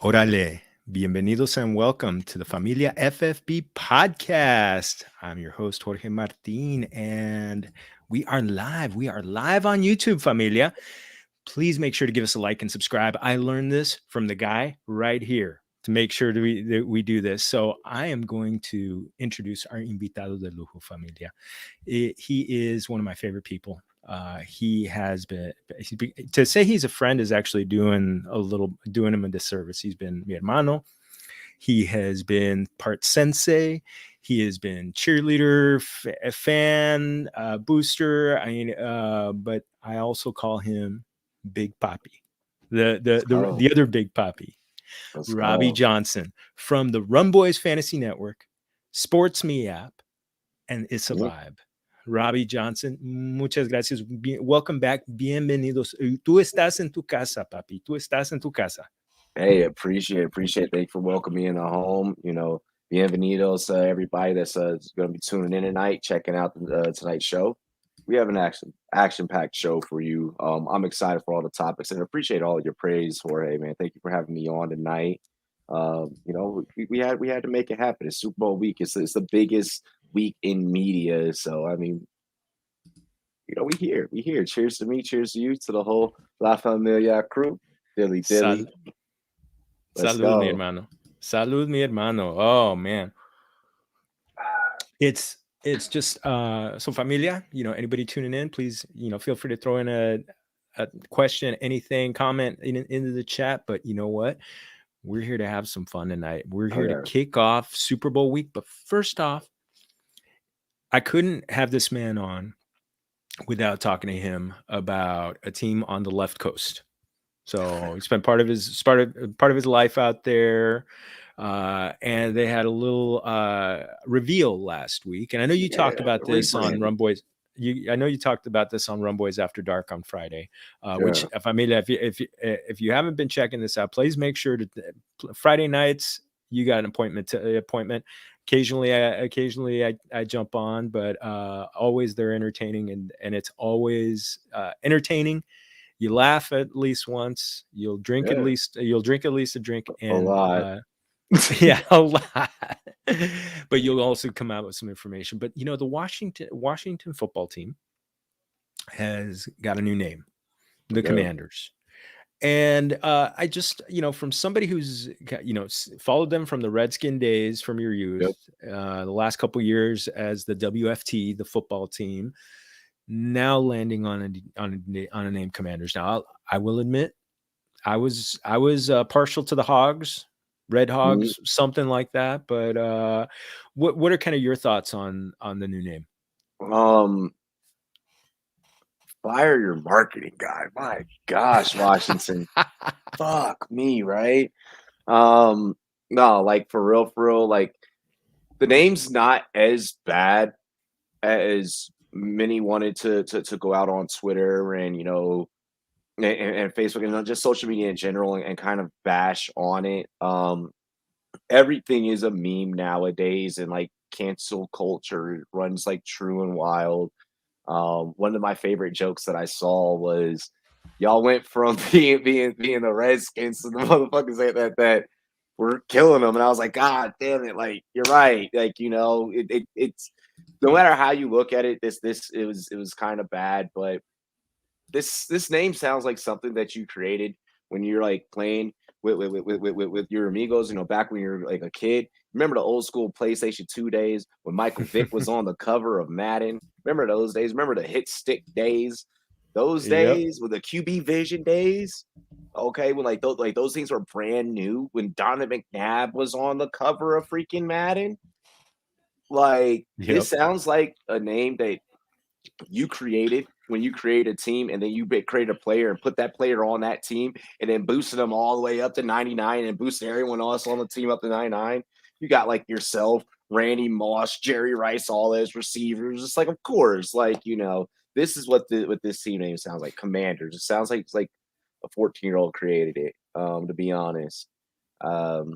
Órale, bienvenidos and welcome to the Familia FFB podcast. I'm your host, Jorge Martin, and we are live. We are live on YouTube, Familia. Please make sure to give us a like and subscribe. I learned this from the guy right here to make sure that we do this. So I am going to introduce our invitado de lujo, Familia. He is one of my favorite people. He has been, to say he's a friend is actually doing him a disservice. He's been mi hermano. He has been part sensei. He has been cheerleader, fan, booster. But I also call him Big Papi, the other Big Papi, Robbie Johnson from the Rumboyz Fantasy Network, Sports Me app, and It's a Vibe. Robbie Johnson, muchas gracias. Welcome back. Bienvenidos. Tú estás en tu casa, papi. Tú estás en tu casa. Hey, appreciate. Thank you for welcoming me in the home. Bienvenidos, everybody that's going to be tuning in tonight, checking out tonight's show. We have an action-packed show for you. I'm excited for all the topics and appreciate all of your praise, Jorge, man. Thank you for having me on tonight. We had to make it happen. It's Super Bowl week. It's the biggest week in media. So, I mean, we here. Cheers to me. Cheers to you, to the whole La Familia crew. Dilly. Salud, mi hermano. Salud, mi hermano. Oh, man. It's just so familia, anybody tuning in, please, feel free to throw in a question, anything, comment into the chat. But you know what? We're here to have some fun tonight. We're here to kick off Super Bowl week. But first off, I couldn't have this man on without talking to him about a team on the left coast. So he spent part of his life out there. And they had a little reveal last week, and I know you talked about this on Rumboyz. I know you talked about this on Rumboyz After Dark on Friday. Which, if you haven't been checking this out, please make sure to Friday nights. You got an appointment. Occasionally I jump on, but always they're entertaining, and it's always entertaining. You laugh at least once. You'll drink at least a drink, and a lot. Yeah, a lot. But you'll also come out with some information. But the Washington football team has got a new name, the Commanders. And I just, from somebody who's, followed them from the Redskin days, from your youth, the last couple of years as the WFT, the football team, now landing on a name Commanders. Now, I will admit, I was partial to the Hogs. Red Hogs, something like that. But what are kind of your thoughts on the new name? Fire your marketing guy. My gosh, Washington. Fuck me, right? No, like for real, like the name's not as bad as many wanted to go out on Twitter and and Facebook and just social media in general and kind of bash on it. Everything is a meme nowadays, and like cancel culture runs like true and wild. One of my favorite jokes that I saw was y'all went from being the Redskins to the motherfuckers that were killing them, and I was like, God damn it! Like you're right. Like it's no matter how you look at it, it was kind of bad, but this name sounds like something that you created when you're like playing with your amigos, back when you're like a kid. Remember the old school PlayStation 2 days when Michael Vick was on the cover of Madden? Remember those days? Remember the hit stick days? Those days with the QB Vision days? Okay, when those things were brand new, when Donovan McNabb was on the cover of freaking Madden. This sounds like a name that you created when you create a team, and then you create a player and put that player on that team, and then boosted them all the way up to 99 and boosted everyone else on the team up to 99. You got like yourself, Randy Moss, Jerry Rice, all as receivers. It's like, of course, this is what this team name sounds like. Commanders. It sounds like it's like a 14-year-old created it. To be honest, but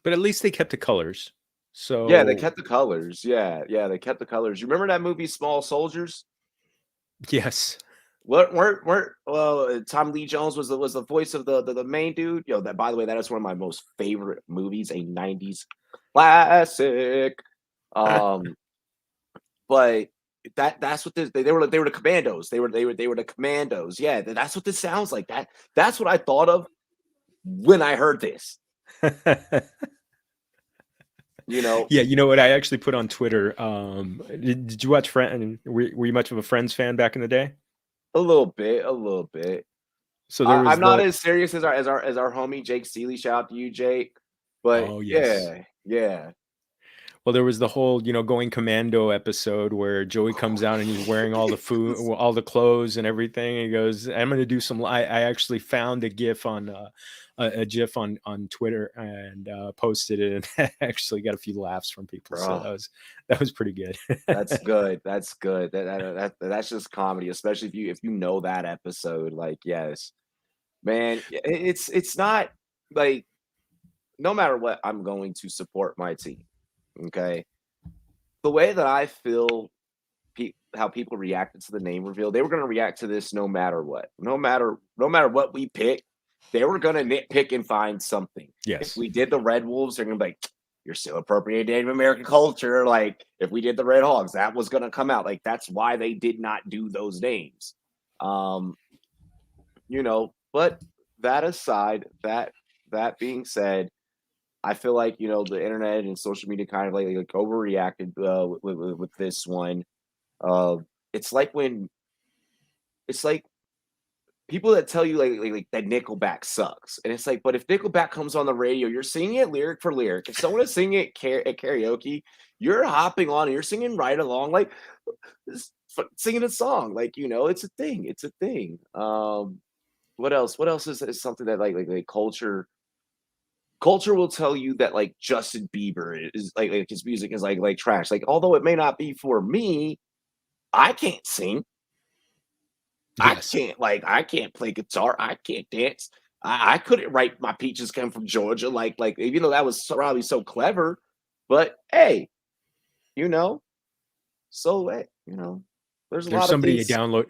at least they kept the colors. So yeah, they kept the colors. Yeah, they kept the colors. You remember that movie Small Soldiers? Yes. Well, Tom Lee Jones was the voice of the main dude. Yo, that by the way, that is one of my most favorite movies, a '90s classic. Um, but that's what they were. They were the Commandos. They were the Commandos. Yeah, that's what this sounds like. That's what I thought of when I heard this. You know, Yeah, you know what I actually put on Twitter. Did you watch Friends? Were you much of a Friends fan back in the day? a little bit, a little bit. So there was I'm not the as serious as our homie Jake Seeley. Shout out to you, Jake. But oh yes. yeah. Well, there was the whole, going commando episode where Joey comes out and he's wearing all the food, all the clothes and everything. He goes, "I'm going to do some." I actually found a GIF on a GIF on Twitter and posted it, and actually got a few laughs from people. So Bro, that was pretty good. that's good. That's good. That's just comedy, especially if you know that episode. Like, yes, man, it's not like no matter what, I'm going to support my team. Okay, the way that I feel how people reacted to the name reveal, they were going to react to this no matter what. No matter what we pick, they were going to nitpick and find something. If Yes. we did the Red Wolves, they're going to be like, "You're still appropriating Native American culture." Like if we did the Red Hogs, that was going to come out. Like that's why they did not do those names. Um, but that aside, that being said, I feel like the internet and social media kind of like overreacted with this one. Uh, it's like when it's like people that tell you like that Nickelback sucks, and it's like, but if Nickelback comes on the radio, you're singing it lyric for lyric. If someone is singing it at karaoke, you're hopping on and you're singing right along, like singing a song. Like it's a thing. It's a thing. What else? What else is something that like culture will tell you that like Justin Bieber is like his music is like trash. Like although it may not be for me, I can't sing. Yes. I can't play guitar. I can't dance. I couldn't write My Peaches Come from Georgia. Like even though that was probably so clever, but hey, you know, so what? There's a There's lot of somebody things. download.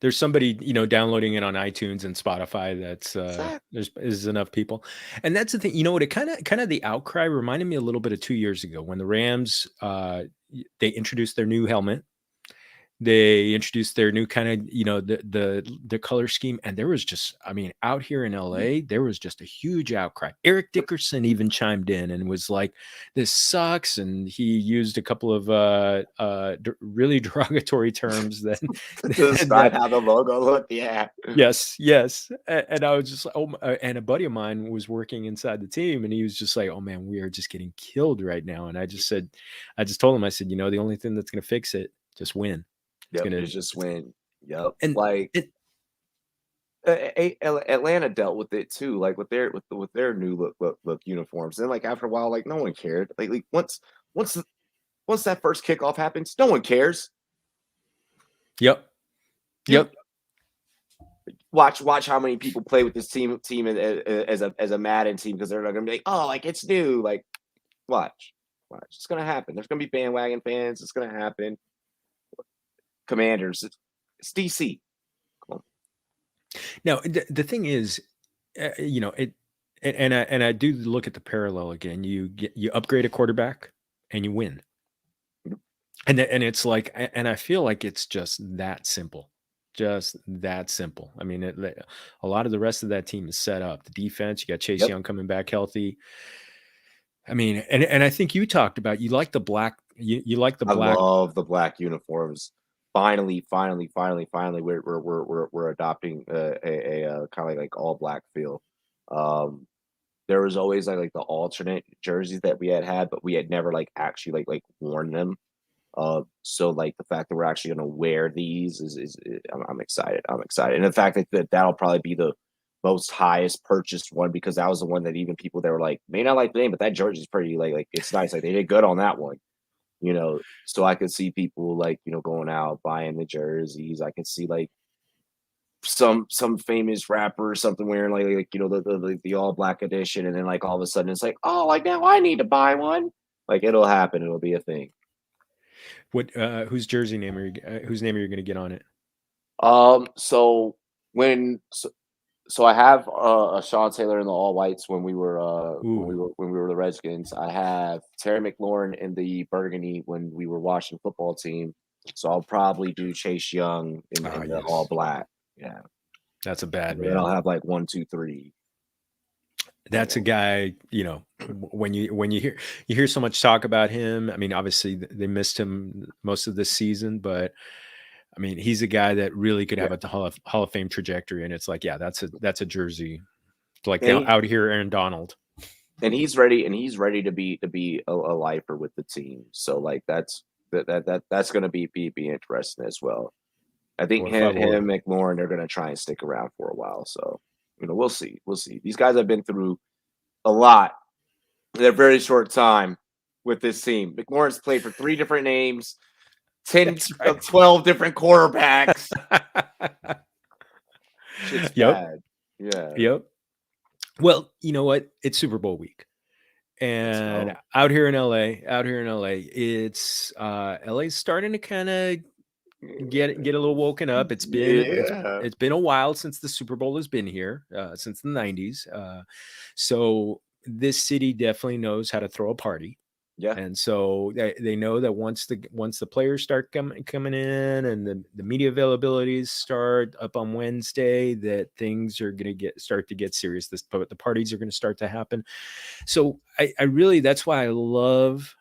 There's somebody downloading it on iTunes and Spotify. That's Exact- there's is enough people, and that's the thing. You know what? It kind of the outcry reminded me a little bit of 2 years ago when the Rams they introduced their new helmet. They introduced their new kind of the color scheme, and there was just, I mean, out here in LA there was just a huge outcry. Eric Dickerson even chimed in and was like, this sucks, and he used a couple of really derogatory terms that to describe that how the logo looked. Yeah. yes, and I was just like, and a buddy of mine was working inside the team, and he was just like, oh man, we are just getting killed right now. And I just told him, I said, the only thing that's going to fix it, just win. It's Yep. gonna It's just when. Yep. and Like it Atlanta dealt with it too, like with their new look uniforms. And like after a while, like no one cared. Like once once that first kickoff happens, no one cares. Yep. You Yep. watch how many people play with this team as a Madden team because they're not gonna be like, oh, like it's new. Like watch, it's gonna happen. There's gonna be bandwagon fans. It's gonna happen. Commanders, it's DC. Come Now, the thing is, it, and I do look at the parallel again. You upgrade a quarterback and you win, on. and it's like, and I feel like it's just that simple. I mean, a lot of the rest of that team is set up. The defense, you got Chase Yep. Young coming back healthy. I mean, and I think you talked about you like the black. You like the I black. love the black uniforms. Finally, we're adopting a kind of like all black feel. Um, there was always like the alternate jerseys that we had, but we had never like actually like worn them. So like the fact that we're actually going to wear these I'm excited. I'm excited, and the fact that that'll probably be the most highest purchased one because that was the one that even people that were like may not like the name, but that jersey's pretty like it's nice. Like they did good on that one. So I could see people like going out buying the jerseys. I could see like some famous rapper or something wearing like the all black edition, and then like all of a sudden it's like, oh, like now I need to buy one. Like it'll happen. It'll be a thing. What whose jersey name are you? Whose name are you going to get on it? So when so I have a Sean Taylor in the All Whites Ooh, when we were the Redskins. I have Terry McLaurin in the Burgundy when we were Washington football team. So I'll probably do Chase Young ah, in the All yes, Black. Yeah. that's a bad And then I'll man. have like 1, 2, 3. That's a guy, when you hear so much talk about him. I mean, obviously they missed him most of this season, but I mean, he's a guy that really could Yeah. have a Hall of Fame trajectory. And it's like, yeah, that's a jersey like And he, out here, Aaron Donald. and he's ready to be a lifer with the team. So like that's going to be interesting as well. I think Por him favor. McLaurin, they're going to try and stick around for a while. So, we'll see. We'll see. These guys have been through a lot in a very short time with this team. McLaurin's played for 3 different names, 10 That's right. 12 different quarterbacks. Shit's Yep. bad. Yeah. Yep. Well, you know what? It's Super Bowl week. Let's And go. out here in LA, it's LA's starting to kind of get a little woken up. It's been it's Yeah. it's been a while since the Super Bowl has been here, since the 90s. So this city definitely knows how to throw a party. Yeah. And so they know that once the players start coming in and the media availabilities start up on Wednesday, that things are going to start to get serious. The parties are going to start to happen. So I really, that's why I love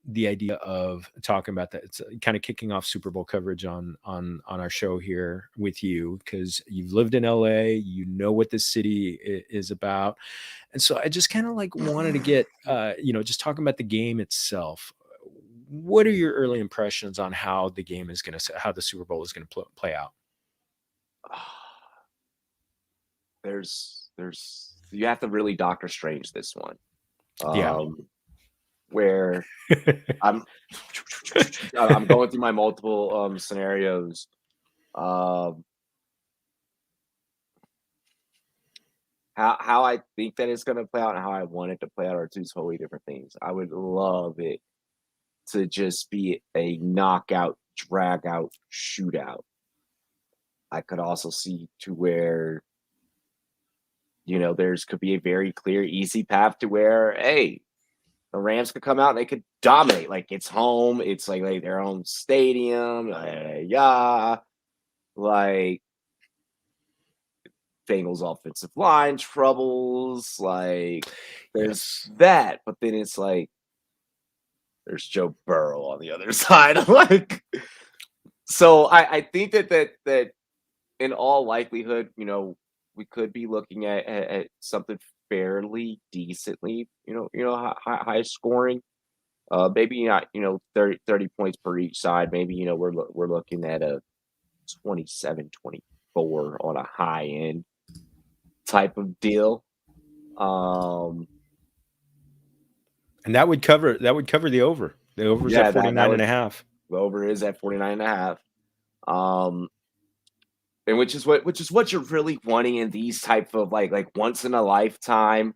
the idea of talking about that. It's kind of kicking off Super Bowl coverage on our show here with you, because you've lived in LA, you know what this city is about. And so I just kind of like wanted to get just talking about the game itself. What are your early impressions on how the game is going to, how the Super Bowl is going to play out? There's you have to really Doctor Strange this one. Yeah. Where I'm I'm going through my multiple scenarios. Um, how I think that it's going to play out and how I want it to play out are 2 totally different things. I would love it to just be a knockout, drag out, shootout. I could also see to where there's could be a very clear, easy path to where the Rams could come out and they could dominate. Like it's home, it's like their own stadium. Yeah, like Bengals offensive line troubles. Like there's Yes. that, but then it's like there's Joe Burrow on the other side. Like so, I think that in all likelihood, we could be looking at something fairly decently, high scoring. Maybe not, 30 points per each side. Maybe, we're looking at a 27-24 on a high end type of deal. Um, And that would cover the over. The over's at yeah, that 49 and would a half. the over is at 49 and a half. And which is what you're really wanting in these type of like once in a lifetime,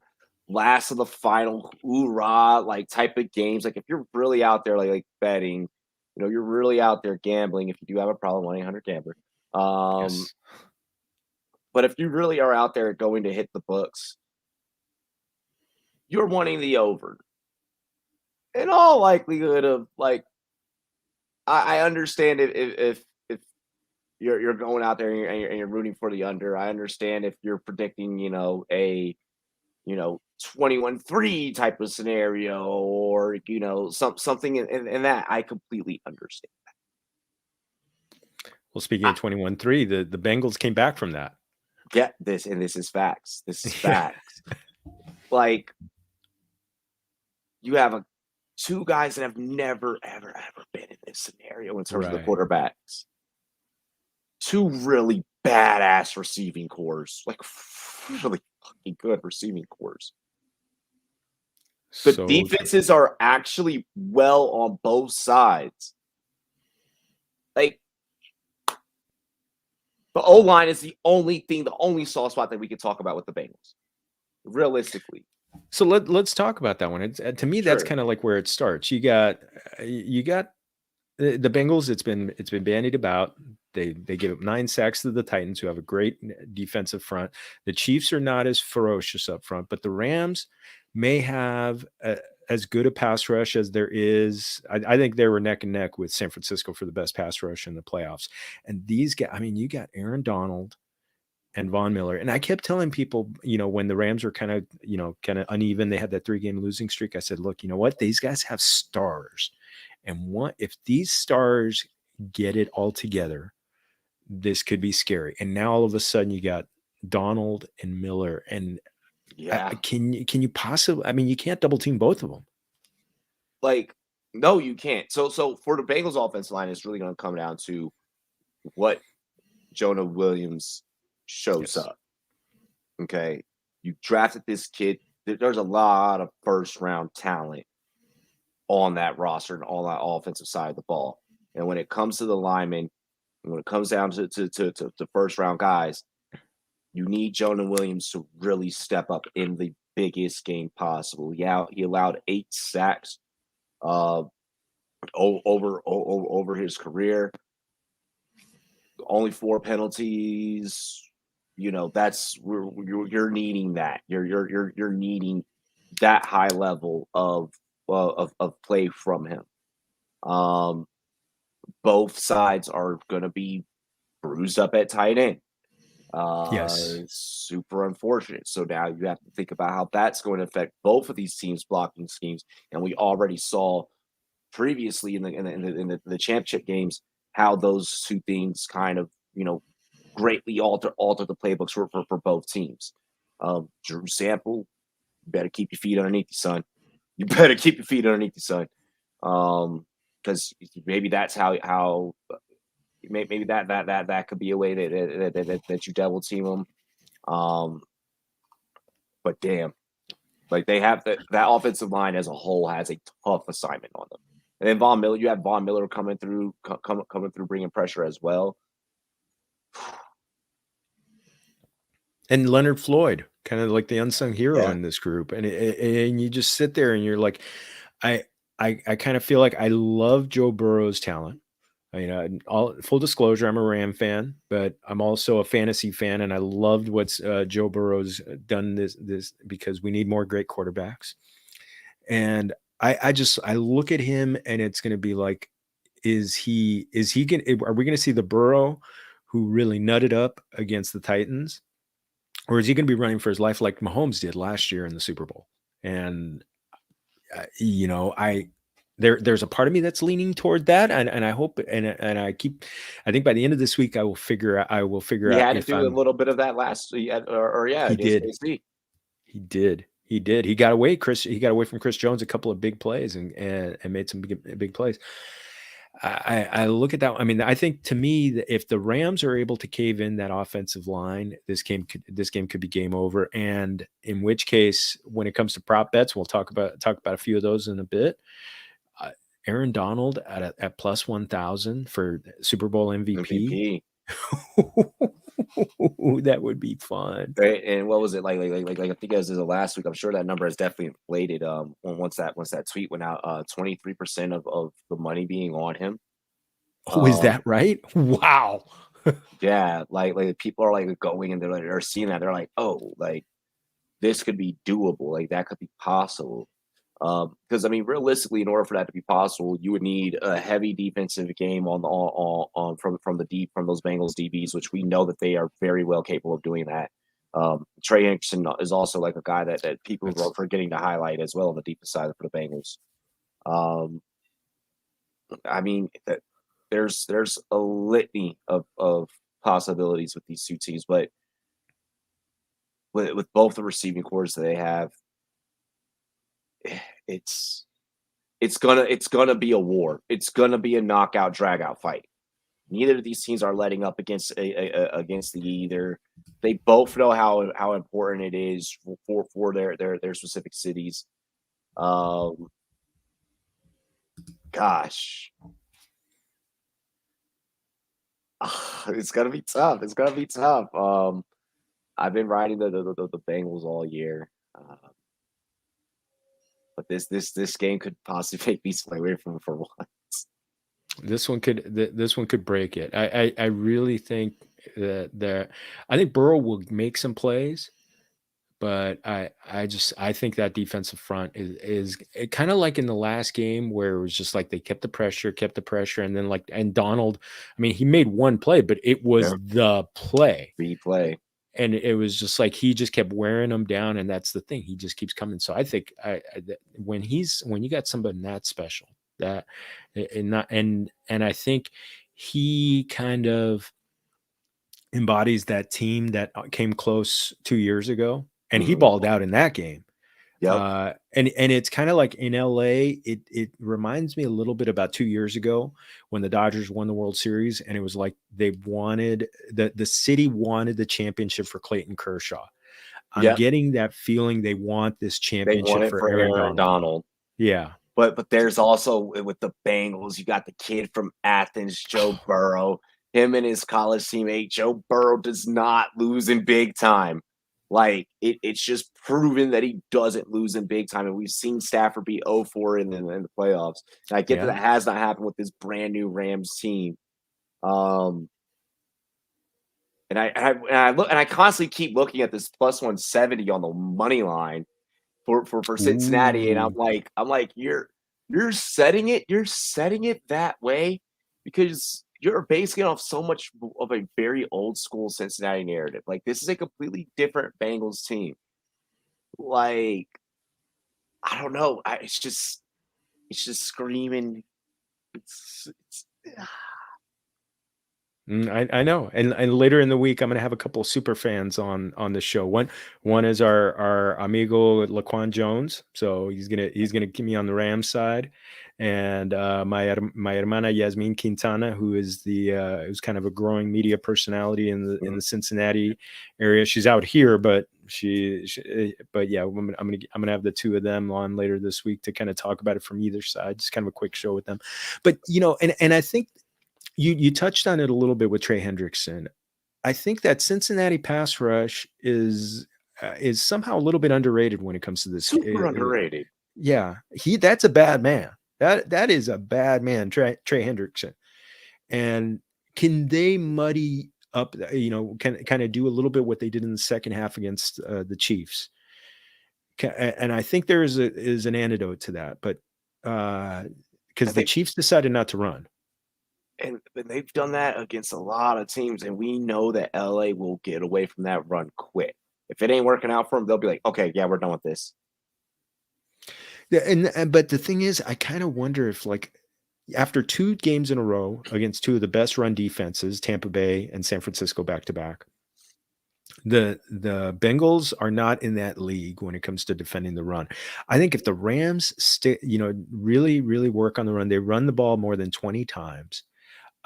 last of the final hoorah like type of games. Like if you're really out there like betting, you're really out there gambling. If you do have a problem, 1-800-GAMBLER. Um, Yes. but if you really are out there going to hit the books, you're wanting the over. In all likelihood of like, I understand if you're going out there and you're rooting for the under. I understand if you're predicting, a 21-3 type of scenario or something in that. I completely understand. Well, speaking I, of 21-3, the Bengals came back from that. get this, and this is facts. This is Yeah. facts. Like you have two guys that have never ever ever been in this scenario in terms of the Right. quarterbacks. Two really badass receiving cores, like really fucking good receiving cores. The So true. defenses are actually well on both sides. Like the O line is the only soft spot that we can talk about with the Bengals, realistically. So let's talk about that one. It's to me, that's Sure. kind of like where it starts. You got the Bengals, it's been bandied about. They give up 9 sacks to the Titans, who have a great defensive front. The Chiefs are not as ferocious up front, but the Rams may have as good a pass rush as there is. I think they were neck and neck with San Francisco for the best pass rush in the playoffs. And these guys, I mean, you got Aaron Donald and Von Miller. And I kept telling people, when the Rams were kind of uneven, they had that 3-game losing streak. I said, look, you know what? These guys have stars. And what if these stars get it all together, this could be scary. And now all of a sudden you got Donald and Miller. And can you possibly, I mean, you can't double team both of them. Like, no, you can't. So for the Bengals offensive line, it's really going to come down to what Jonah Williams shows up. Okay. You drafted this kid. There's a lot of first round talent on that roster and on that offensive side of the ball. And when it comes to the linemen, and when it comes down to first round guys, you need Jonah Williams to really step up in the biggest game possible. Yeah, he allowed 8 sacks over his career. Only 4 penalties. That's you're needing that. You're needing that high level of play from him. Both sides are going to be bruised up at tight end. Yes. Super unfortunate. So now you have to think about how that's going to affect both of these teams' blocking schemes. And we already saw previously in the championship games how those two things kind of greatly alter the playbooks for both teams. Drew Sample, you better keep your feet underneath you, son. You better keep your feet underneath you, son. Because maybe that's how maybe that could be a way that you double team them. But damn, like they have that offensive line as a whole has a tough assignment on them. And then Von Miller, you have Von Miller coming through, bringing pressure as well. And Leonard Floyd, kind of like the unsung hero in this group. And you just sit there and you're like, I kind of feel like I love Joe Burrow's talent. Full disclosure, I'm a Ram fan, but I'm also a fantasy fan, and I loved what's Joe Burrow's done this because we need more great quarterbacks. And I look at him, and it's going to be like, are we going to see the Burrow who really nutted up against the Titans? Or is he going to be running for his life like Mahomes did last year in the Super Bowl? And, there's a part of me that's leaning toward that. And I hope, and I think by the end of this week, I will figure out He had to do a little bit of that last, he did. He did. He got away from Chris Jones a couple of big plays and made some big plays. I look at that. I mean, I think to me, if the Rams are able to cave in that offensive line, this game could be game over. And in which case, when it comes to prop bets, we'll talk about a few of those in a bit. Aaron Donald at plus 1,000 for Super Bowl MVP. That would be fun. And what was it like? I think it was the last week. I'm sure that number has definitely inflated. Once that tweet went out, 23% of the money being on him. Oh, is that right? Wow. Yeah, like people are like going and they're seeing that, they're like, oh, like this could be doable, like that could be possible. Because I mean, realistically, in order for that to be possible, you would need a heavy defensive game from those Bengals DBs, which we know that they are very well capable of doing that. Trey Hendrickson is also like a guy that people are forgetting to highlight as well on the defensive side for the Bengals. I mean, there's a litany of possibilities with these two teams, but with both the receiving cores that they have, it's gonna be a war. It's gonna be a knockout, dragout fight. Neither of these teams are letting up against the either. They both know how important it is for their specific cities. Gosh, it's gonna be tough. It's gonna be tough. I've been riding the Bengals all year. But this game could possibly make me sway away from it for once. This one could break it. I really think that I think Burrow will make some plays, but I think that defensive front is kind of like in the last game where it was just like they kept the pressure, and then and Donald, I mean, he made one play, but it was Yeah, the play, replay. and it was just like he just kept wearing them down, and that's the thing, he just keeps coming. So I think when you got somebody that special, that and not and I think he kind of embodies that team that came close 2 years ago, and he Mhm. balled out in that game. Yep. And it's kind of like in LA, it reminds me a little bit about 2 years ago when the Dodgers won the World Series, and it was like they wanted the city wanted the championship for Clayton Kershaw. I'm Yep. getting that feeling they want this They won championship it for for Aaron Aaron Donald. Donald. Yeah. But there's also with the Bengals, you got the kid from Athens, Joe Burrow. Him and his college teammate, Joe Burrow, does not lose in big time. Like it's just proven that he doesn't lose in big time, and we've seen Stafford be 0-4 in the playoffs. And I get that Yeah. that has not happened with this brand new Rams team. Um, and I constantly keep looking at this plus 170 on the money line for Cincinnati, and I'm Ooh. like, you're setting it that way because you're basing it off so much of a very old school Cincinnati narrative. Like this is a completely different Bengals team. Like I don't know, it's just screaming. It's I know, and later in the week, I'm gonna have a couple of super fans on the show. One is our amigo Laquan Jones, so he's gonna keep me on the Rams side, and my hermana Yasmin Quintana, who is who's kind of a growing media personality in the Cincinnati area. She's out here, but but yeah, I'm gonna have the two of them on later this week to kind of talk about it from either side, just kind of a quick show with them. But and I think you touched on it a little bit with Trey Hendrickson. I think that Cincinnati pass rush is somehow a little bit underrated when it comes to this. super underrated. Yeah, that's a bad man. That is a bad man, Trey Hendrickson. And can they muddy up? Can kind of do a little bit what they did in the second half against the Chiefs? And I think there is an antidote to that, but I because the think Chiefs decided not to run. and they've done that against a lot of teams, and we know that LA will get away from that run quick. If it ain't working out for them, they'll be like, okay, yeah, we're done with this. Yeah, but the thing is, I kind of wonder if after 2 games in a row against two of the best run defenses, Tampa Bay and San Francisco back to back, the Bengals are not in that league when it comes to defending the run. I think if the Rams really really work on the run, they run the ball more than 20 times.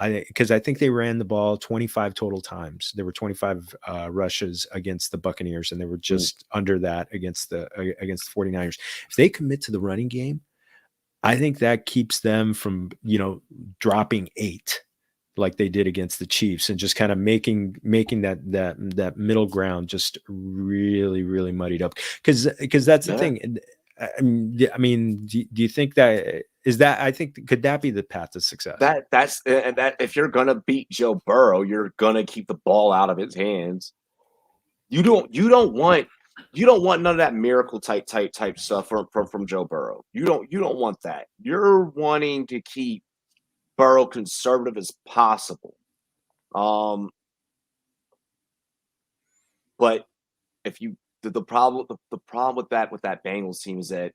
Because I think they ran the ball 25 total times. There were 25 rushes against the Buccaneers, and they were Mm, just under that against the 49ers. If they commit to the running game, I think that keeps them from dropping 8 like they did against the Chiefs, and just kind of making that middle ground just really really muddied up. Because that's the yeah, thing. I mean, do you think that is that? I think could that be the path to success? that's and that if you're gonna beat Joe Burrow, you're gonna keep the ball out of his hands. You don't want none of that miracle type stuff from Joe Burrow. You don't want that. You're wanting to keep Burrow conservative as possible. Um, but if you the problem the problem with that Bengals team is that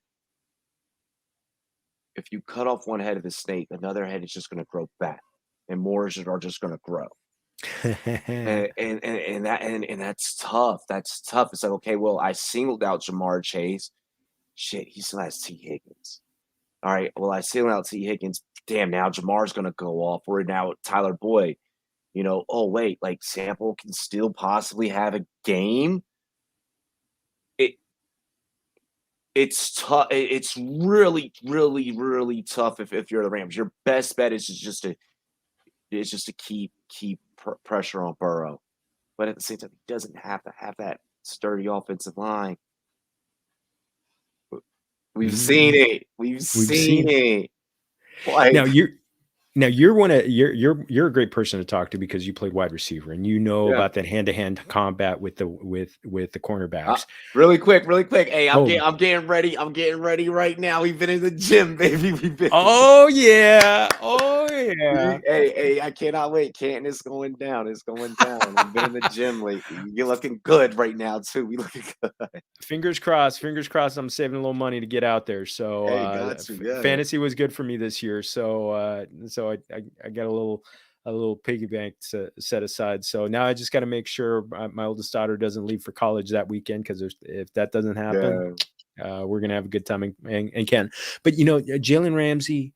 if you cut off one head of the snake, another head is just going to grow back, and more are just going to grow. And that's tough. That's tough. It's like, okay, well, I singled out Jamar Chase. Shit, he still has T. Higgins. All right, well, I singled out T. Higgins. Damn, now Jamar's going to go off. Or now Tyler Boyd. Oh wait, like Sample can still possibly have a game. It it's tough. It's really, really, really tough if you're the Rams. Your best bet is just to keep pressure on Burrow, but at the same time, he doesn't have to have that sturdy offensive line. We've seen Mhm. it. We've We've seen seen it. Like now. Now you're a great person to talk to because you played wide receiver and you know Yeah. about that hand-to-hand combat with the Uh, cornerbacks. really quick, really quick. Hey, I'm Oh, getting I'm getting ready. I'm getting ready right now. We've been in the gym, baby. We've been in the oh yeah, oh yeah. hey, I cannot wait. Canton is going down. It's going down. We've been in the gym lately. You're looking good right now, too. We looking good. Fingers crossed. Fingers crossed. I'm saving a little money to get out there. So Hey, got to, yeah. fantasy was good for me this year. So I got a little piggy bank set aside. So now I just got to make sure my oldest daughter doesn't leave for college that weekend because if that doesn't happen, Yeah. we're gonna have a good time and Ken. But Jalen Ramsey.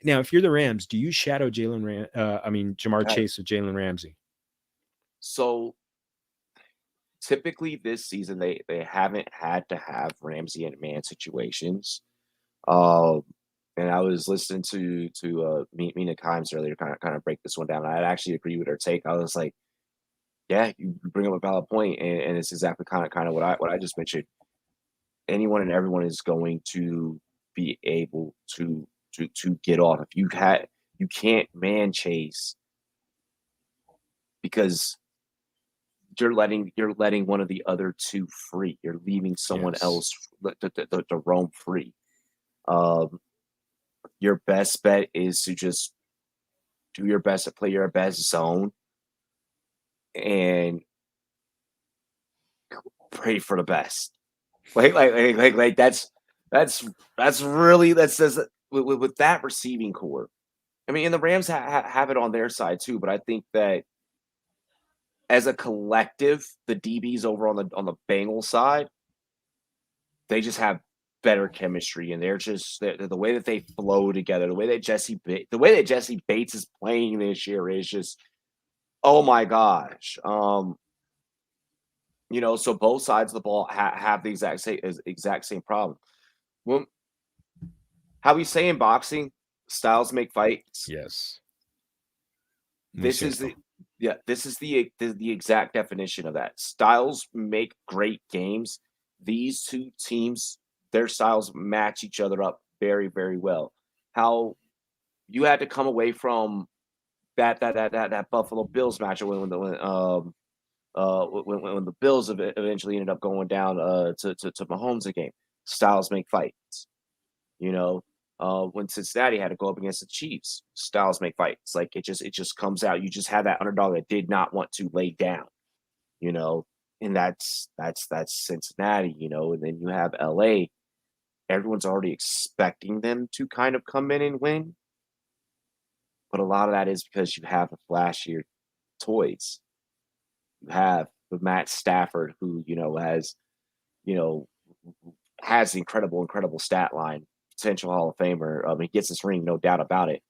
Now, if you're the Rams, do you shadow Jamar Got it. Chase with Jalen Ramsey? So typically this season they haven't had to have Ramsey in man situations. Um, and I was listening to Mina Kimes earlier, kind of break this one down. I actually agree with her take. I was like, yeah, you bring up a valid point, and it's exactly kind of what I just mentioned. Anyone and everyone is going to be able to get off. If you can't man chase because you're letting one of the other two free. You're leaving someone Yes. else to roam free. Um, your best bet is to just do your best to play your best zone and pray for the best. Like that's really that's with that receiving core. I mean, and the Rams have it on their side too, but I think that as a collective, the DBs over on the Bengals side, they just have better chemistry, and they're just the way that they flow together, the way that Jesse Bates is playing this year is just oh my gosh. So both sides of the ball have the exact same problem. Well, how we say in boxing, styles make fights. Yes. Muy This is cierto. the yeah, this is the exact definition of that. Styles make great games. These two teams, their styles match each other up very, very well. How you had to come away from that Buffalo Bills match when the Bills eventually ended up going down to Mahomes game. Styles make fights. You know, when Cincinnati had to go up against the Chiefs, styles make fights. Like it just comes out. You just have that underdog that did not want to lay down. You know, and that's Cincinnati. And then you have LA. Everyone's already expecting them to kind of come in and win, but a lot of that is because you have the flashier toys. You have the Matt Stafford, who you know has the incredible stat line, potential Hall of Famer. He gets his ring, no doubt about it.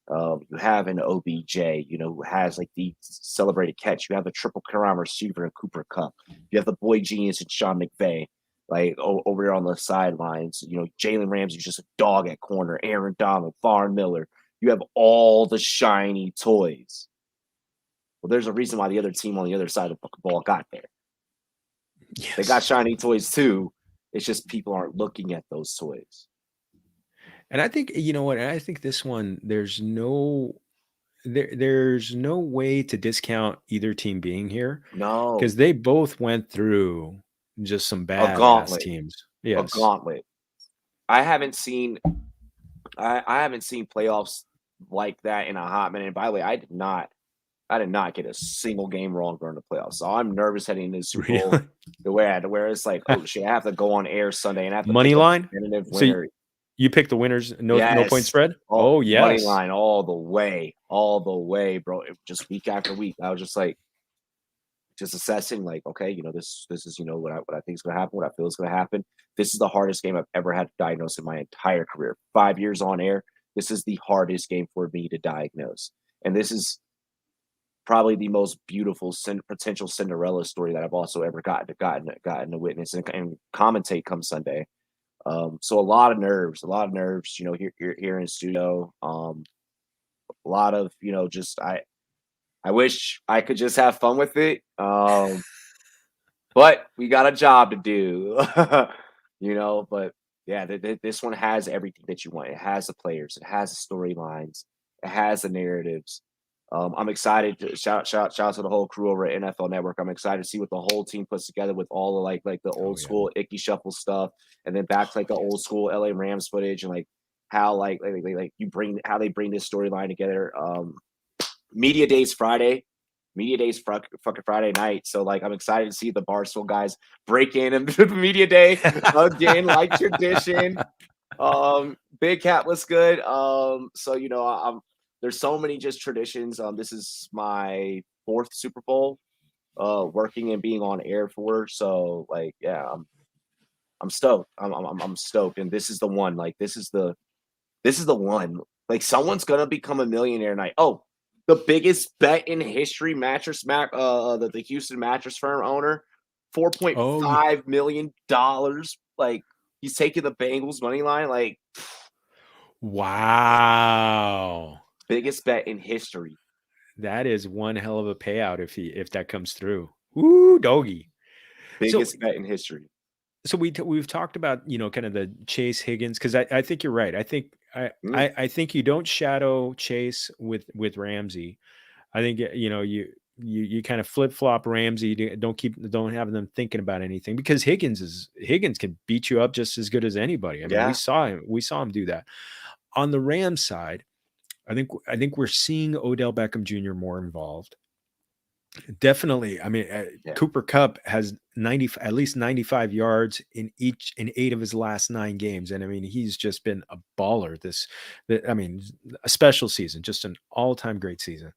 You have an OBJ, who has like the celebrated catch. You have the triple crown receiver in Cooper Cup. You have the boy genius in Sean McVay, like over there on the sidelines. Jalen Ramsey's just a dog at corner. Aaron Donald, Von Miller. You have all the shiny toys. Well, there's a reason why the other team on the other side of the ball got there. They got Yes. shiny toys too. It's just people aren't looking at those toys. And I think you know what? I think this one there's no way to discount either team being here because No, they both went through just some a badass gauntlet, teams. a Yes. gauntlet. I haven't seen I haven't seen playoffs like that in a hot minute. And by the way, I did not get a single game wrong during the playoffs. So I'm nervous heading into the Super Bowl Really? to where it's like, oh shit, I have to go on air Sunday and I have to Money pick a line? definitive So winner. you pick the winners, no point Yes. spread? All Oh, money yes. line all the way, bro. Just week after week. I was just like just assessing, like, okay, this is what I think is gonna happen, what I feel is gonna happen. This is the hardest game I've ever had to diagnose in my entire career. 5 years on air, this is the hardest game for me to diagnose. And this is probably the most beautiful potential Cinderella story that I've also ever gotten to witness and commentate come Sunday. So a lot of nerves, here in studio. A lot of, just I wish I could just have fun with it. But we got a job to do, but yeah, this one has everything that you want. It has the players, it has the storylines, It has the narratives. I'm excited to shout out to the whole crew over at NFL Network. I'm excited to see what the whole team puts together with all the like the Oh old yeah. school Icky Shuffle stuff, and then back to like the old school LA Rams footage and like how like you bring how they bring this storyline together. Media Days Friday. Media Days fucking Friday night. So like I'm excited to see the Barstool guys break in and Media Day again, like tradition. Big Cat was good. So you know, there's so many just traditions. This is my 4th Super Bowl working and being on air for. So like yeah, I'm stoked. I'm stoked. And this is the one. Like this is the one. Like someone's gonna become a millionaire tonight. Oh, the biggest bet in history, mattress the Houston mattress firm owner, Oh yeah. $4.5 million. Like he's taking the Bengals money line. Like Wow. biggest bet in history. That is one hell of a payout if that comes through. Woo, doggy. So Biggest bet in history. so we've talked about, you know, kind of the Chase Higgins, because I think you're right. I think I think you don't shadow Chase with Ramsey. I think you know you kind of flip flop Ramsey. Don't have them thinking about anything, because Higgins can beat you up just as good as anybody. I mean, Yeah. we saw him do that. On the Rams side, I think we're seeing Odell Beckham Jr. more involved. Definitely. I mean, Yeah. Cooper Kupp has at least 95 yards in 8 of his last 9 games, and I mean, he's just been a baller. I mean, a special season, just an all-time great season.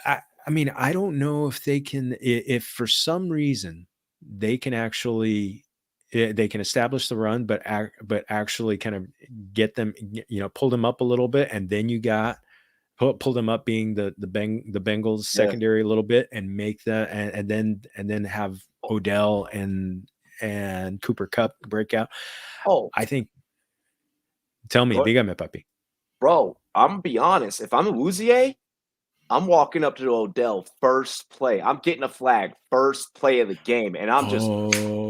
I mean, I don't know if they can, if for some reason they can actually, they can establish the run, but actually kind of get them, you know, pull them up a little bit, and then you got pull them up, being the Bengals Yeah. secondary a little bit, and make that, and then have Odell and Cooper Kupp break out. Oh, I think. Tell me, dígame, papi. bro, I'm gonna be honest. If I'm a Wuzier, I'm walking up to Odell first play. I'm getting a flag first play of the game, and I'm just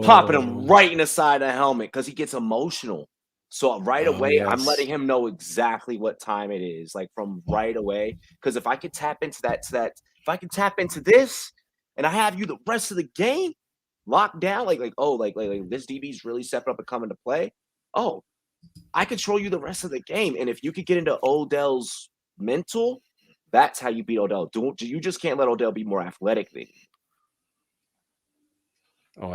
popping him Oh, right in the side of the helmet because he gets emotional. So right oh away, I'm yes. letting him know exactly what time it is, like from right away. Because if I could tap into if I can tap into this, and I have you the rest of the game locked down, like this DB's really stepping up and coming to play. Oh, I control you the rest of the game, and if you could get into Odell's mental, that's how you beat Odell. You just can't let Odell be more athletic than you. Oh, So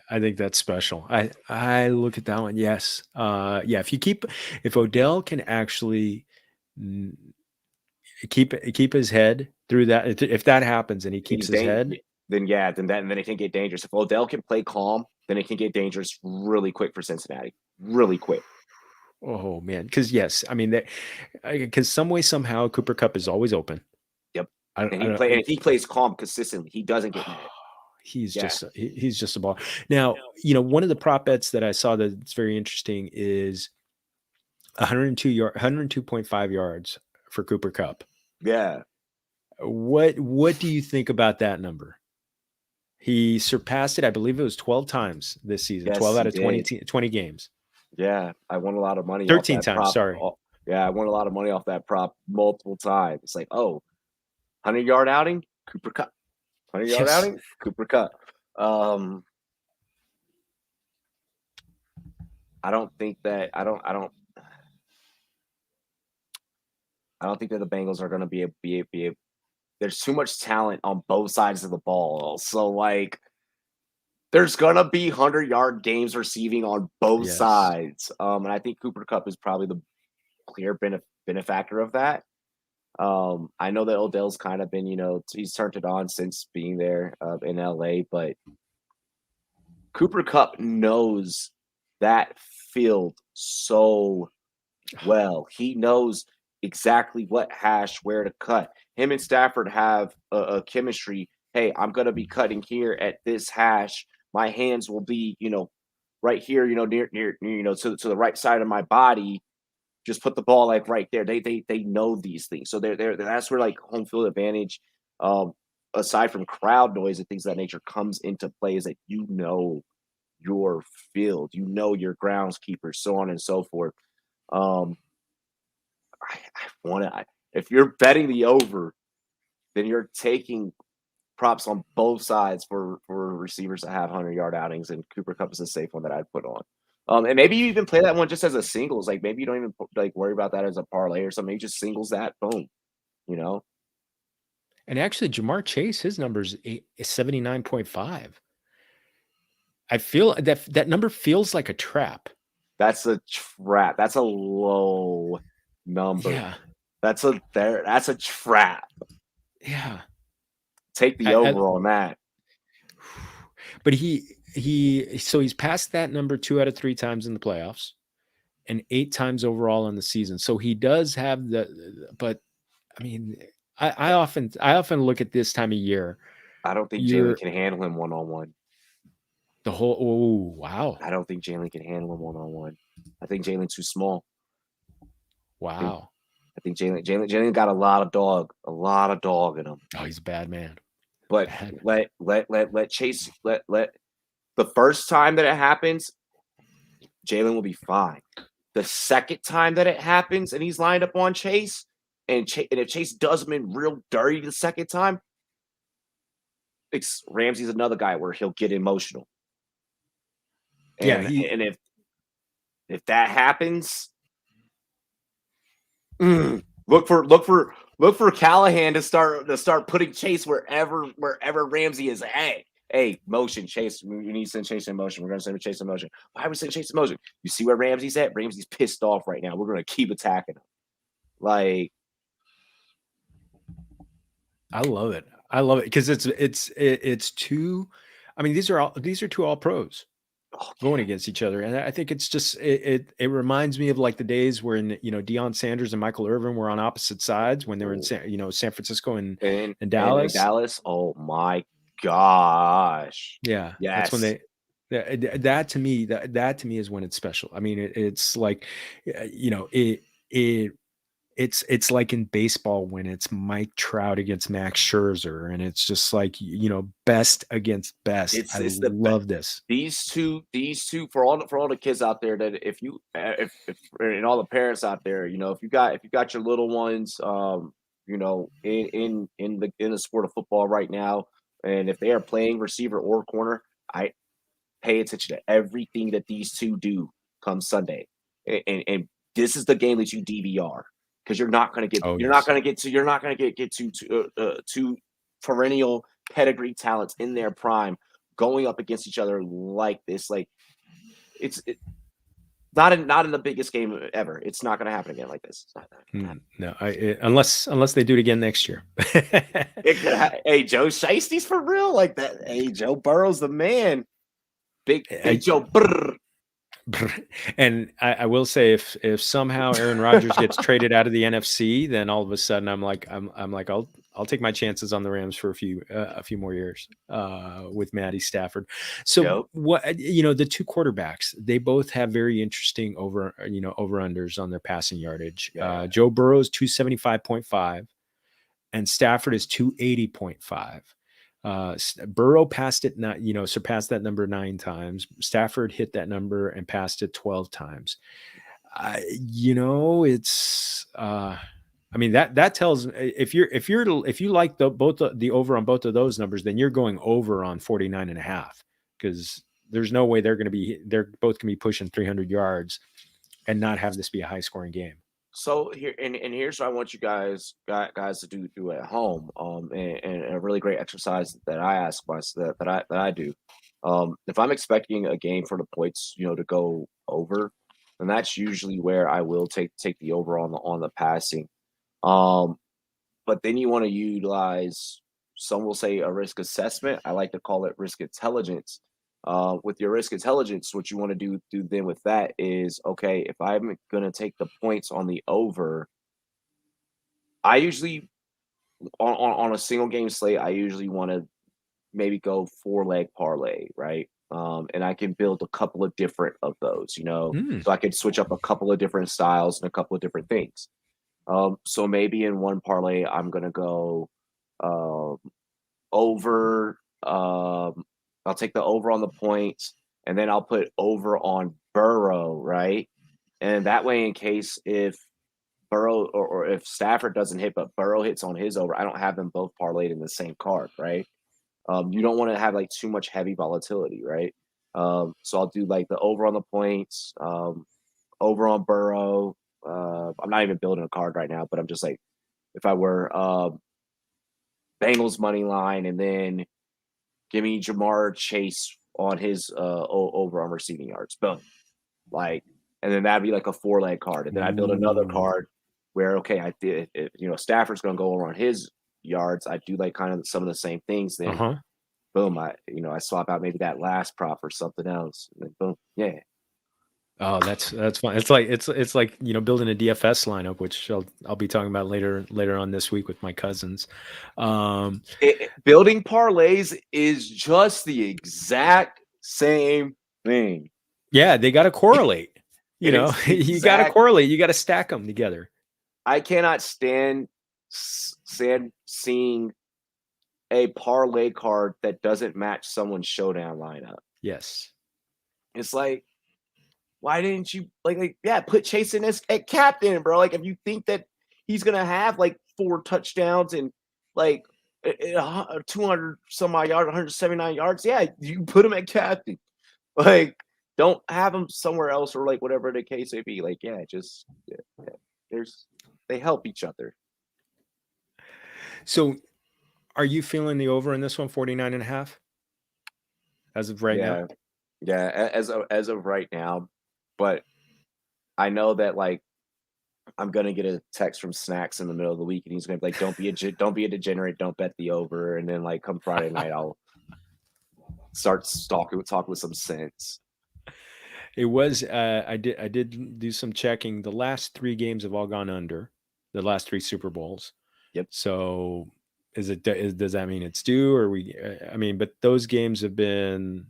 I think that's special. I look at that one. Yes. Yeah, if Odell can actually mm, keep his head through that, if that happens and he keeps he's his head. then yeah, then it can get dangerous. If Odell can play calm, then it can get dangerous really quick for Cincinnati. Really quick. Oh man, because yes, I mean that, because some way somehow Cooper Kupp is always open. Yep. I don't. And if he plays calm consistently, he doesn't get mad. Yeah. He's just a ball. Now, you know, one of the prop bets that I saw that's very interesting is 102.5 yards for Cooper Kupp. Yeah. What do you think about that number? He surpassed it. I believe it was 12 times this season. Yes, 12 out he of 20 did. 20 games. Yeah. I won a lot of money off 13 that times, prop. sorry. Yeah, I won a lot of money off that prop multiple times. It's like, oh, 100-yard outing, Cooper Kupp. 100-yard Yes. outing, Cooper Kupp. Um, I don't think that I don't think that the Bengals are going to be a, there's too much talent on both sides of the ball. So like there's going to be 100-yard games receiving on both Yes. sides. And I think Cooper Kupp is probably the clear benefactor of that. I know that Odell's kind of been, you know, he's turned it on since being there in LA, but Cooper Kupp knows that field so well. He knows exactly what hash, where to cut. Him and Stafford have a chemistry. Hey, I'm going to be cutting here at this hash. My hands will be, you know, right here, you know, near you know, to the right side of my body. Just put the ball like right there. They know these things. So that's where like home field advantage, aside from crowd noise and things of that nature, comes into play, is that you know your field, you know your groundskeepers, so on and so forth. Um, if you're betting the over, then you're taking props on both sides for receivers that have 100-yard outings, and Cooper Kupp is a safe one that I'd put on. And maybe you even play that one just as a singles. Like maybe you don't even like worry about that as a parlay or something. You just singles that, boom, you know. And actually, Jamar Chase, his number's 79.5. I feel that number feels like a trap. That's a trap. That's a low number. Yeah. That's a trap. Yeah. Take the over on that. But he's passed that number 2 out of 3 times in the playoffs and 8 times overall in the season. So he does have but I mean, I often look at this time of year. I don't think Jalen can handle him one-on-one. The whole, oh, wow. I don't think Jalen can handle him one-on-one. I think Jalen's too small. Wow. I think Jalen got a lot of dog in him. Oh, he's a bad man. But let Chase let the first time that it happens, Jalen will be fine. The second time that it happens and he's lined up on Chase, and if Chase does him in real dirty the second time, Ramsey's another guy where he'll get emotional. And, and if that happens, look for Callahan to start putting Chase wherever Ramsey is. Hey, motion, Chase. We need to send Chase in motion. We're going to send Chase in motion. Why are we sending Chase in motion? You see where Ramsey's at? Ramsey's pissed off right now. We're going to keep attacking him. Like, I love it because it's two. I mean, these are 2 all pros going against each other, and I think it's just it reminds me of like the days when Deion Sanders and Michael Irvin were on opposite sides when they were in San Francisco and Dallas. Oh my gosh! Yeah, yes. That's when that to me is when it's special. I mean, it's like it's like in baseball when it's Mike Trout against Max Scherzer, and it's just like best against best. I love this. These two for all the kids out there that if and all the parents out there, if you got your little ones, in the sport of football right now, and if they are playing receiver or corner, I pay attention to everything that these two do come Sunday, and this is the game that you DVR. Because you're not going to get two perennial pedigree talents in their prime going up against each other like this. Like it's not in the biggest game ever. It's not going to happen again like this. It's not no, unless they do it again next year. Hey, Joe Shiesty's for real like that. Hey, Joe Burrow's the man. Big Joe. Brr. And I will say if somehow Aaron Rodgers gets traded out of the NFC, then all of a sudden I'm like I'll take my chances on the Rams for a few more years with Matty Stafford. So what the 2 quarterbacks, they both have very interesting over unders on their passing yardage. Yeah. Joe Burrow's 275.5 and Stafford is 280.5. Burrow passed it, surpassed that number 9 times. Stafford hit that number and passed it 12 times. It's I mean that tells if you like the over on both of those numbers, then you're going over on 49.5 because there's no way they're both going to be pushing 300 yards and not have this be a high scoring game. So here and here's what I want you guys to do at home. And a really great exercise that I ask myself that I do. If I'm expecting a game for the points, to go over, then that's usually where I will take the over on the passing. But then you want to utilize, some will say a risk assessment. I like to call it risk intelligence. With your risk intelligence, what you want to do then with that is, okay, if I'm going to take the points on the over, I usually on a single game slate, I usually want to maybe go 4-leg parlay, right? And I can build a couple of different of those, so I could switch up a couple of different styles and a couple of different things. So maybe in one parlay, I'm going to go over. I'll take the over on the points, and then I'll put over on Burrow, right? And that way, in case if Burrow or if Stafford doesn't hit, but Burrow hits on his over, I don't have them both parlayed in the same card, right? You don't want to have like too much heavy volatility, right? So I'll do like the over on the points, over on Burrow. I'm not even building a card right now, but I'm just like, if I were Bengals money line, and then give me Jamar Chase on his over on receiving yards. Boom. Like, and then that'd be like a 4-leg card. And then I build another card where, okay, I did, Stafford's going to go over on his yards. I do like kind of some of the same things. Then boom, I swap out maybe that last prop for something else. And then boom. Yeah. Oh, that's fun. It's like building a DFS lineup, which I'll be talking about later on this week with my cousins. Building parlays is just the exact same thing. Yeah, they got to correlate. You got to correlate. You got to stack them together. I cannot stand seeing a parlay card that doesn't match someone's showdown lineup. Yes, it's like, why didn't you put Chase in at captain, bro? Like, if you think that he's gonna have like 4 touchdowns and like 200 some odd yards, 179 yards, yeah, you put him at captain. Like, don't have him somewhere else or like whatever the case may be. Like, they help each other. So, are you feeling the over in this one, 49.5? As of right now? Yeah, as of right now. But I know that like I'm gonna get a text from Snacks in the middle of the week, and he's gonna be like, "Don't be a degenerate, don't bet the over." And then like come Friday night, I'll start talking with some sense. It was I did do some checking. The last 3 games have all gone under. The last 3 Super Bowls. Yep. So does that mean it's due, or but those games have been.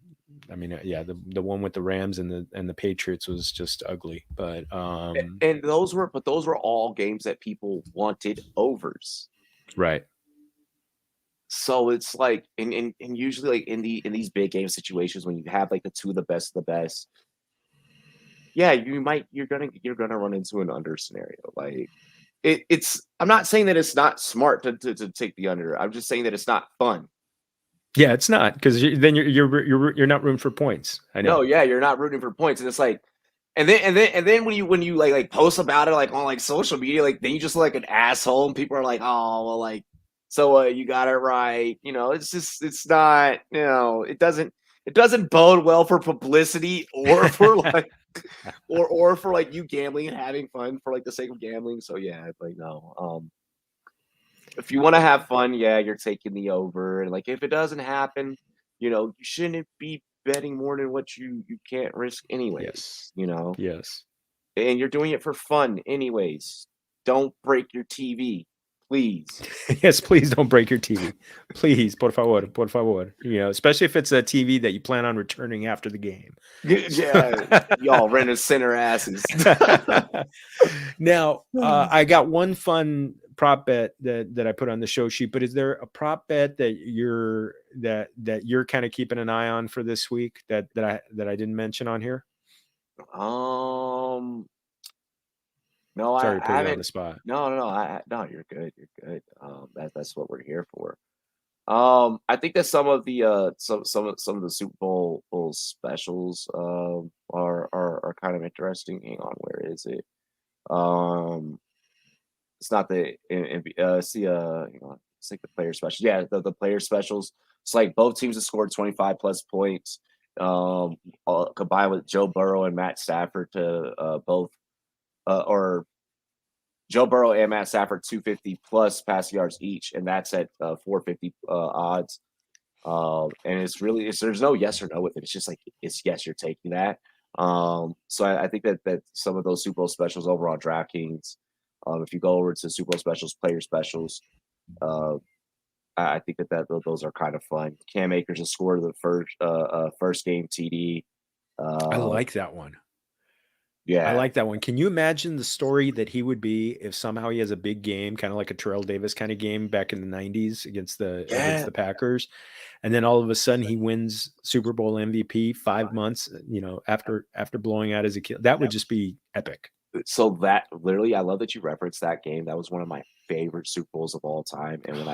The one with the Rams and the Patriots was just ugly. But and those were all games that people wanted overs, right? So it's like, and usually like in these big game situations when you have like the 2 of the best of the best, yeah, you're gonna run into an under scenario. Like it's I'm not saying that it's not smart to take the under. I'm just saying that it's not fun. Yeah, it's not, because then you're not rooting for points. I know. No, yeah, you're not rooting for points, and it's like, and then when you like post about it like on like social media, like then you just look like an asshole, and people are like, oh well, like, so you got it right. It's not, it doesn't bode well for publicity or for like or for like you gambling and having fun for like the sake of gambling. So yeah, like no. If you want to have fun, yeah, you're taking the over. And like if it doesn't happen, you shouldn't be betting more than what you can't risk anyways. Yes. Yes. And you're doing it for fun anyways. Don't break your TV, please. Yes, please don't break your TV. Please, por favor. Especially if it's a TV that you plan on returning after the game. Yeah, y'all rent center asses. Now, I got one fun prop bet that I put on the show sheet, but is there a prop bet that you're kind of keeping an eye on for this week that I didn't mention on here? No, sorry I to put haven't. you on the spot. No, no, you're good. That's what we're here for. I think that some of the some of the Super Bowl specials are kind of interesting. Hang on, where is it? It's not the it's the it's like the player specials. Yeah, the player specials. It's like both teams have scored 25 plus points. Combined with Joe Burrow and Matt Stafford to both or Joe Burrow and Matt Stafford 250 plus passing yards each, and that's at 450 odds. And there's no yes or no with it. It's just like it's yes, you're taking that. So I think that some of those Super Bowl specials over on DraftKings, if you go over to Super Bowl specials, player specials, I think that those are kind of fun. Cam Akers has scored the first game TD. I like that one. Yeah, I like that one. Can you imagine the story that he would be if somehow he has a big game, kind of like a Terrell Davis kind of game back in the 90s against the Packers, and then all of a sudden he wins Super Bowl MVP 5 months, after blowing out his Achilles? That would just be epic. So that literally, I love that you referenced that game. That was one of my favorite Super Bowls of all time. And when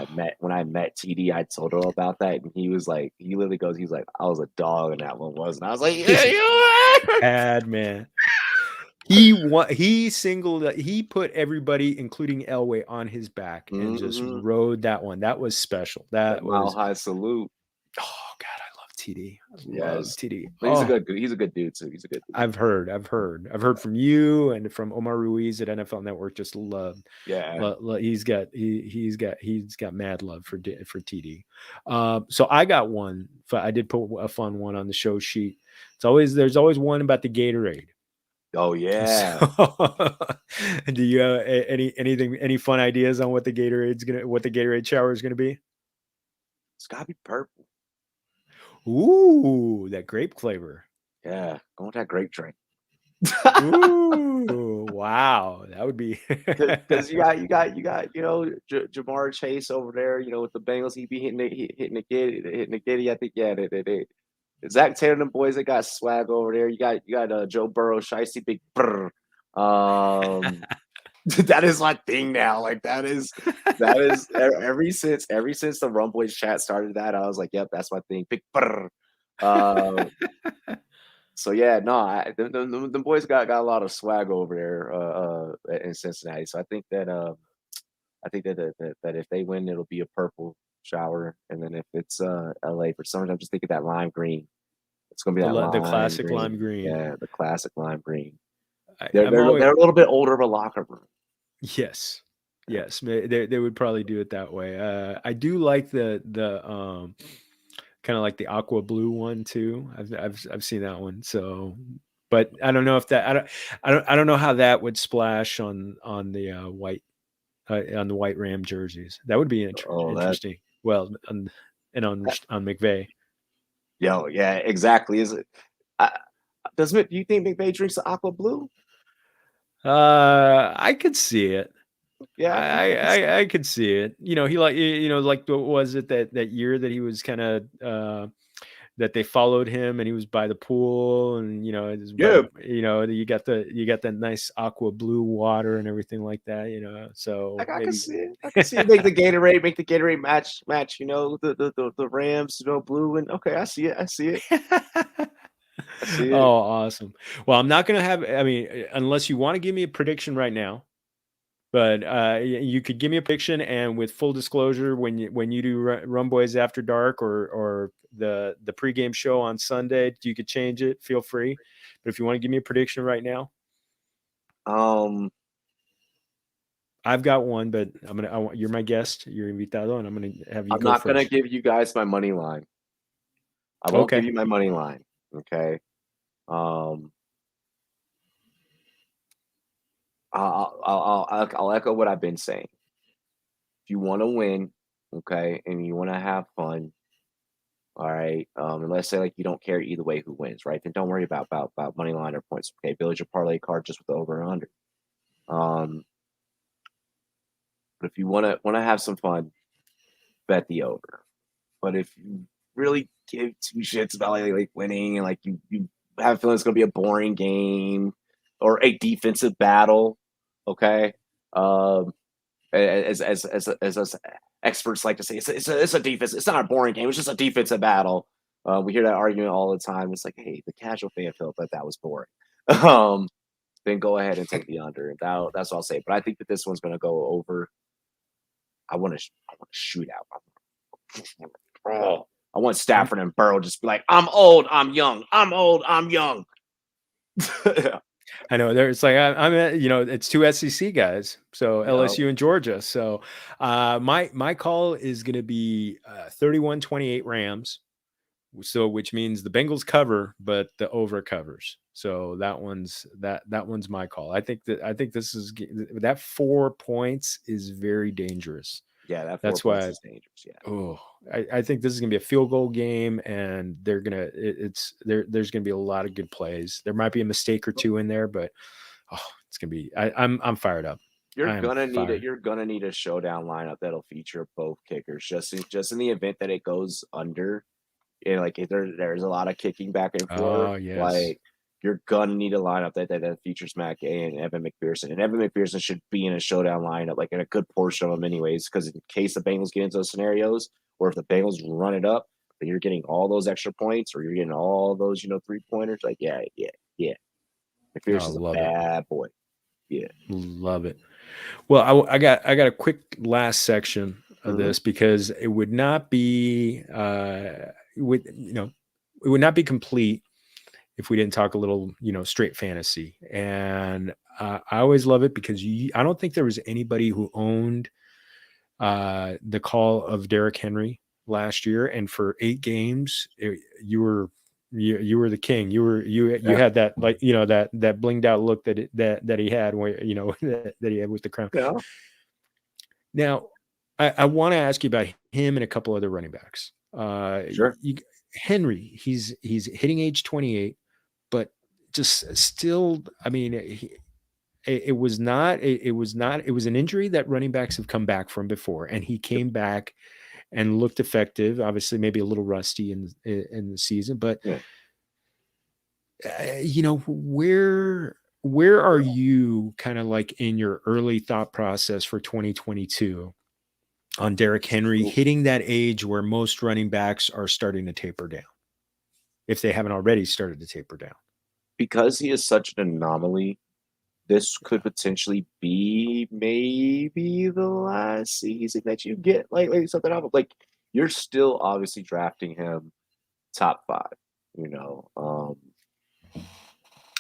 I met TD, I told him about that, and he was like, he literally goes, he's like, I was a dog in that one, wasn't I? I was like, yeah, you are. Bad man. He put everybody, including Elway, on his back and just Mm-hmm. rode that one. That was special. That That mile was, high salute. oh God, I love TD. I love Yes, TD. but he's a Oh, good dude. He's a good dude too. He's a good dude. I've heard from you and from Omar Ruiz at NFL Network. Just Yeah. he's got mad love for TD. So I got one. I did put a fun one on the show sheet. There's always one about the Gatorade. Oh yeah. So, do you have any fun ideas on what the Gatorade shower is gonna be? It's gotta be purple. Ooh, that grape flavor. Yeah, go with that grape drink. Ooh, wow, that would be. Because Jamar Chase over there, with the Bengals, he be hitting the giddy. I think Zach Taylor and the boys that got swag over there. You got Joe Burrow, Shiesty Big Brr. That is my thing now. Like that is ever since the Rumboyz chat started that, I was like, yep, that's my thing. Big Brr. So yeah, no, the boys got a lot of swag over there in Cincinnati. So I think that if they win, it'll be a purple shower, and then if it's LA for some reason, I'm just thinking that lime green. It's gonna be that The lime classic lime green. green. Yeah, the classic lime green. They're I'm they're always they're a little bit older of a locker room. yes, yes. They would probably do it that way. I do like the kind of like the aqua blue one too. I've seen that one. So, but I don't know if that I don't know how that would splash on the on the white Ram jerseys. That would be Oh, interesting. Well, on McVay. yeah, exactly. Is it? Uh, do you think McVay drinks the aqua blue? I could see it. Yeah, I can see. I could see it. He like what was it that year that he was kind of that they followed him and he was by the pool and it was by Yeah, the you got the nice aqua blue water and everything like that. So I can maybe see it. I can see it. Make the Gatorade match. The Rams, blue and okay. I see it. I see it. I see Oh, it. awesome. Well, I'm not gonna have. I mean, unless you want to give me a prediction right now. But you could give me a prediction, and with full disclosure, when you do Rumboyz After Dark or the pregame show on Sunday, you could change it. Feel free. But if you want to give me a prediction right now, Um, I've got one. But you're my guest. You're invitado, and I'm gonna have you I'm go not gonna first. give you guys my money line. I won't give Okay. you my money line. Okay. Um, I'll echo what I've been saying. If you want to win, okay, and you want to have fun, all right. And let's say like you don't care either way who wins, right? Then don't worry about money line or points. Okay, build your parlay card just with the over and under. Um, but if you wanna have some fun, bet the over. But if you really give two shits about like winning and like you have a feeling it's gonna be a boring game or a defensive battle, okay. Um, as us experts like to say, it's a defense. It's not a boring game. It's just a defensive battle. We hear that argument all the time. It's like, hey, the casual fan felt that was boring. Um, then go ahead and take the under. That's what I'll say. But I think that this one's going to go over. I want a shootout. Bro, I want Stafford and Burrow just be like, I'm old, I'm young, I'm old, I'm young. I know it's like I'm it's two SEC guys, so Yeah. LSU and Georgia. So my call is going to be 31-28 Rams. So which means the Bengals cover, but the over covers. So that one's my call. I think this is that 4 points is very dangerous. Yeah, that 4 points That's why. is dangerous. Yeah. Oh, I think this is gonna be a field goal game, and they're gonna it's there. There's gonna be a lot of good plays. There might be a mistake or two in there, but it's gonna be. I'm fired up. You're I am gonna need it. fired. You're gonna need a showdown lineup that'll feature both kickers, just in the event that it goes under. Like if there's a lot of kicking back and forth. Oh yes. Like you're gonna need a lineup that features Matt Gay and Evan McPherson. And Evan McPherson should be in a showdown lineup, like in a good portion of them anyways, because in case the Bengals get into those scenarios, or if the Bengals run it up, then you're getting all those extra points, or you're getting all those, 3-pointers. Like, yeah. Oh, McPherson's a love it. bad boy. Yeah. Love it. Well, I got a quick last section of this because it would not be it would not be complete if we didn't talk a little, straight fantasy. And I always love it because I don't think there was anybody who owned the call of Derrick Henry last year, and for 8 games, you were the king. You had that, like, that blinged out look that he had, where that he had with the crown. Yeah. Now, I want to ask you about him and a couple other running backs. Sure. Henry, he's hitting age 28, but just still, I mean, it was an injury that running backs have come back from before, and he came back and looked effective. Obviously, maybe a little rusty in the season, but Yeah. Where are you kind of like in your early thought process for 2022 on Derrick Henry hitting that age where most running backs are starting to taper down, if they haven't already started to taper down? Because he is such an anomaly, this could potentially be maybe the last season that you get like something out of, like, you're still obviously drafting him top 5,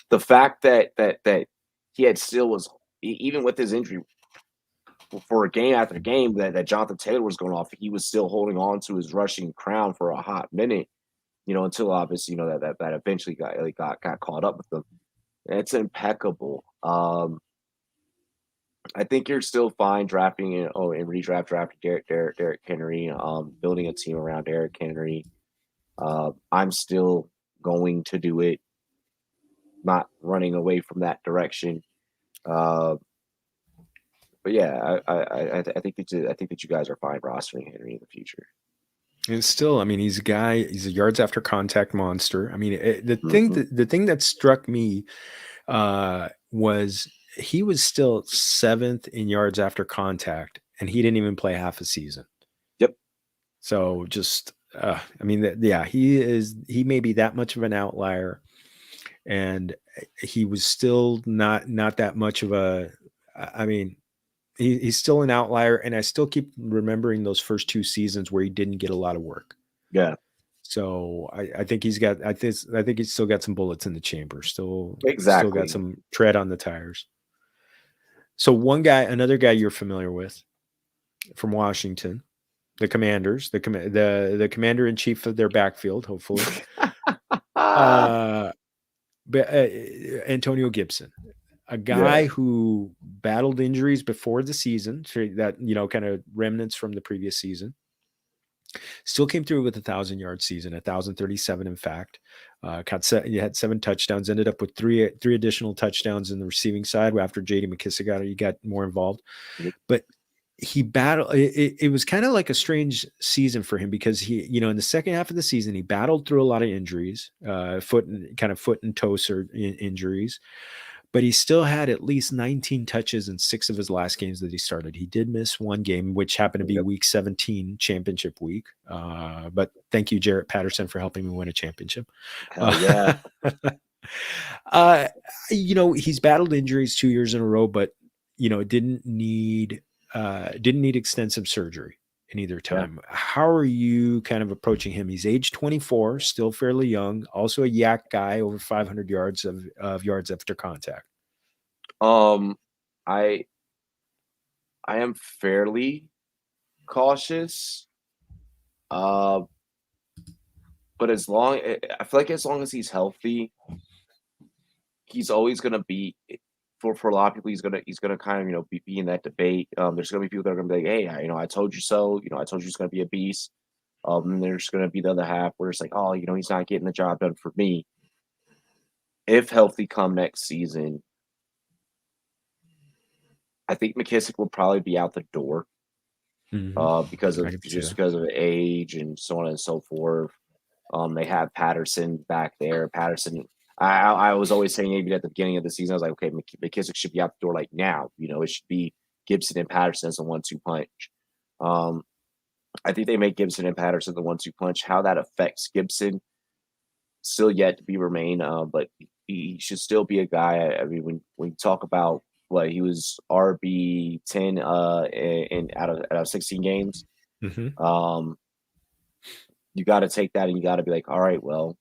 the fact that he had still was, even with his injury, for a game after game that Jonathan Taylor was going off, he was still holding on to his rushing crown for a hot minute, until obviously, that eventually got caught up with them. It's impeccable. I think you're still fine drafting and drafting Derrick Henry, building a team around Derrick Henry. I'm still going to do it, not running away from that direction. But yeah, I think that you guys are fine rostering Henry in the future. And still, I mean, he's a yards after contact monster. I mean, the thing that struck me was he was still 7th in yards after contact, and he didn't even play half a season. Yep. So just, I mean, he may be that much of an outlier, and he was still not that much of a, I mean, he's still an outlier, and I still keep remembering those first 2 seasons where he didn't get a lot of work. Yeah. So I think he's got, I think he's still got some bullets in the chamber. Still got some tread on the tires. So another guy you're familiar with from Washington, the Commanders, the commander in chief of their backfield, hopefully. Antonio Gibson, a guy who battled injuries before the season, that, kind of remnants from the previous season. Still came through with 1,000-yard season, 1,037 in fact. He had 7 touchdowns, ended up with three additional touchdowns in the receiving side after J.D. McKissick got more involved. Yep. But he battled. It was kind of like a strange season for him because he, in the second half of the season, he battled through a lot of injuries, foot and toe injuries. But he still had at least 19 touches in 6 of his last games that he started. He did miss 1 game, which happened to be Week 17, championship week. But thank you, Jarrett Patterson, for helping me win a championship. Hell yeah. He's battled injuries 2 years in a row, but didn't need extensive surgery in either time. Yeah. How are you kind of approaching him? He's age 24, still fairly young, also a yak guy, over 500 yards of yards after contact. I am fairly cautious. But I feel like as long as he's healthy, he's always going to be, for a lot of people, he's gonna kind of be in that debate. There's gonna be people that are gonna be like, hey, I told you so. I told you he's gonna be a beast. And there's gonna be the other half where it's like, oh, he's not getting the job done for me. If healthy come next season, I think McKissick will probably be out the door, because of age and so on and so forth. They have Patterson back there. Patterson, I was always saying even at the beginning of the season, I was like, okay, McKissick should be out the door like now. It should be Gibson and Patterson as a 1-2 punch. I think they make Gibson and Patterson the 1-2 punch. How that affects Gibson, still yet to be remain. But he should still be a guy. I mean, when you talk about what he was RB10 in out of 16 games, Mm-hmm. you got to take that and you got to be like, all right, well,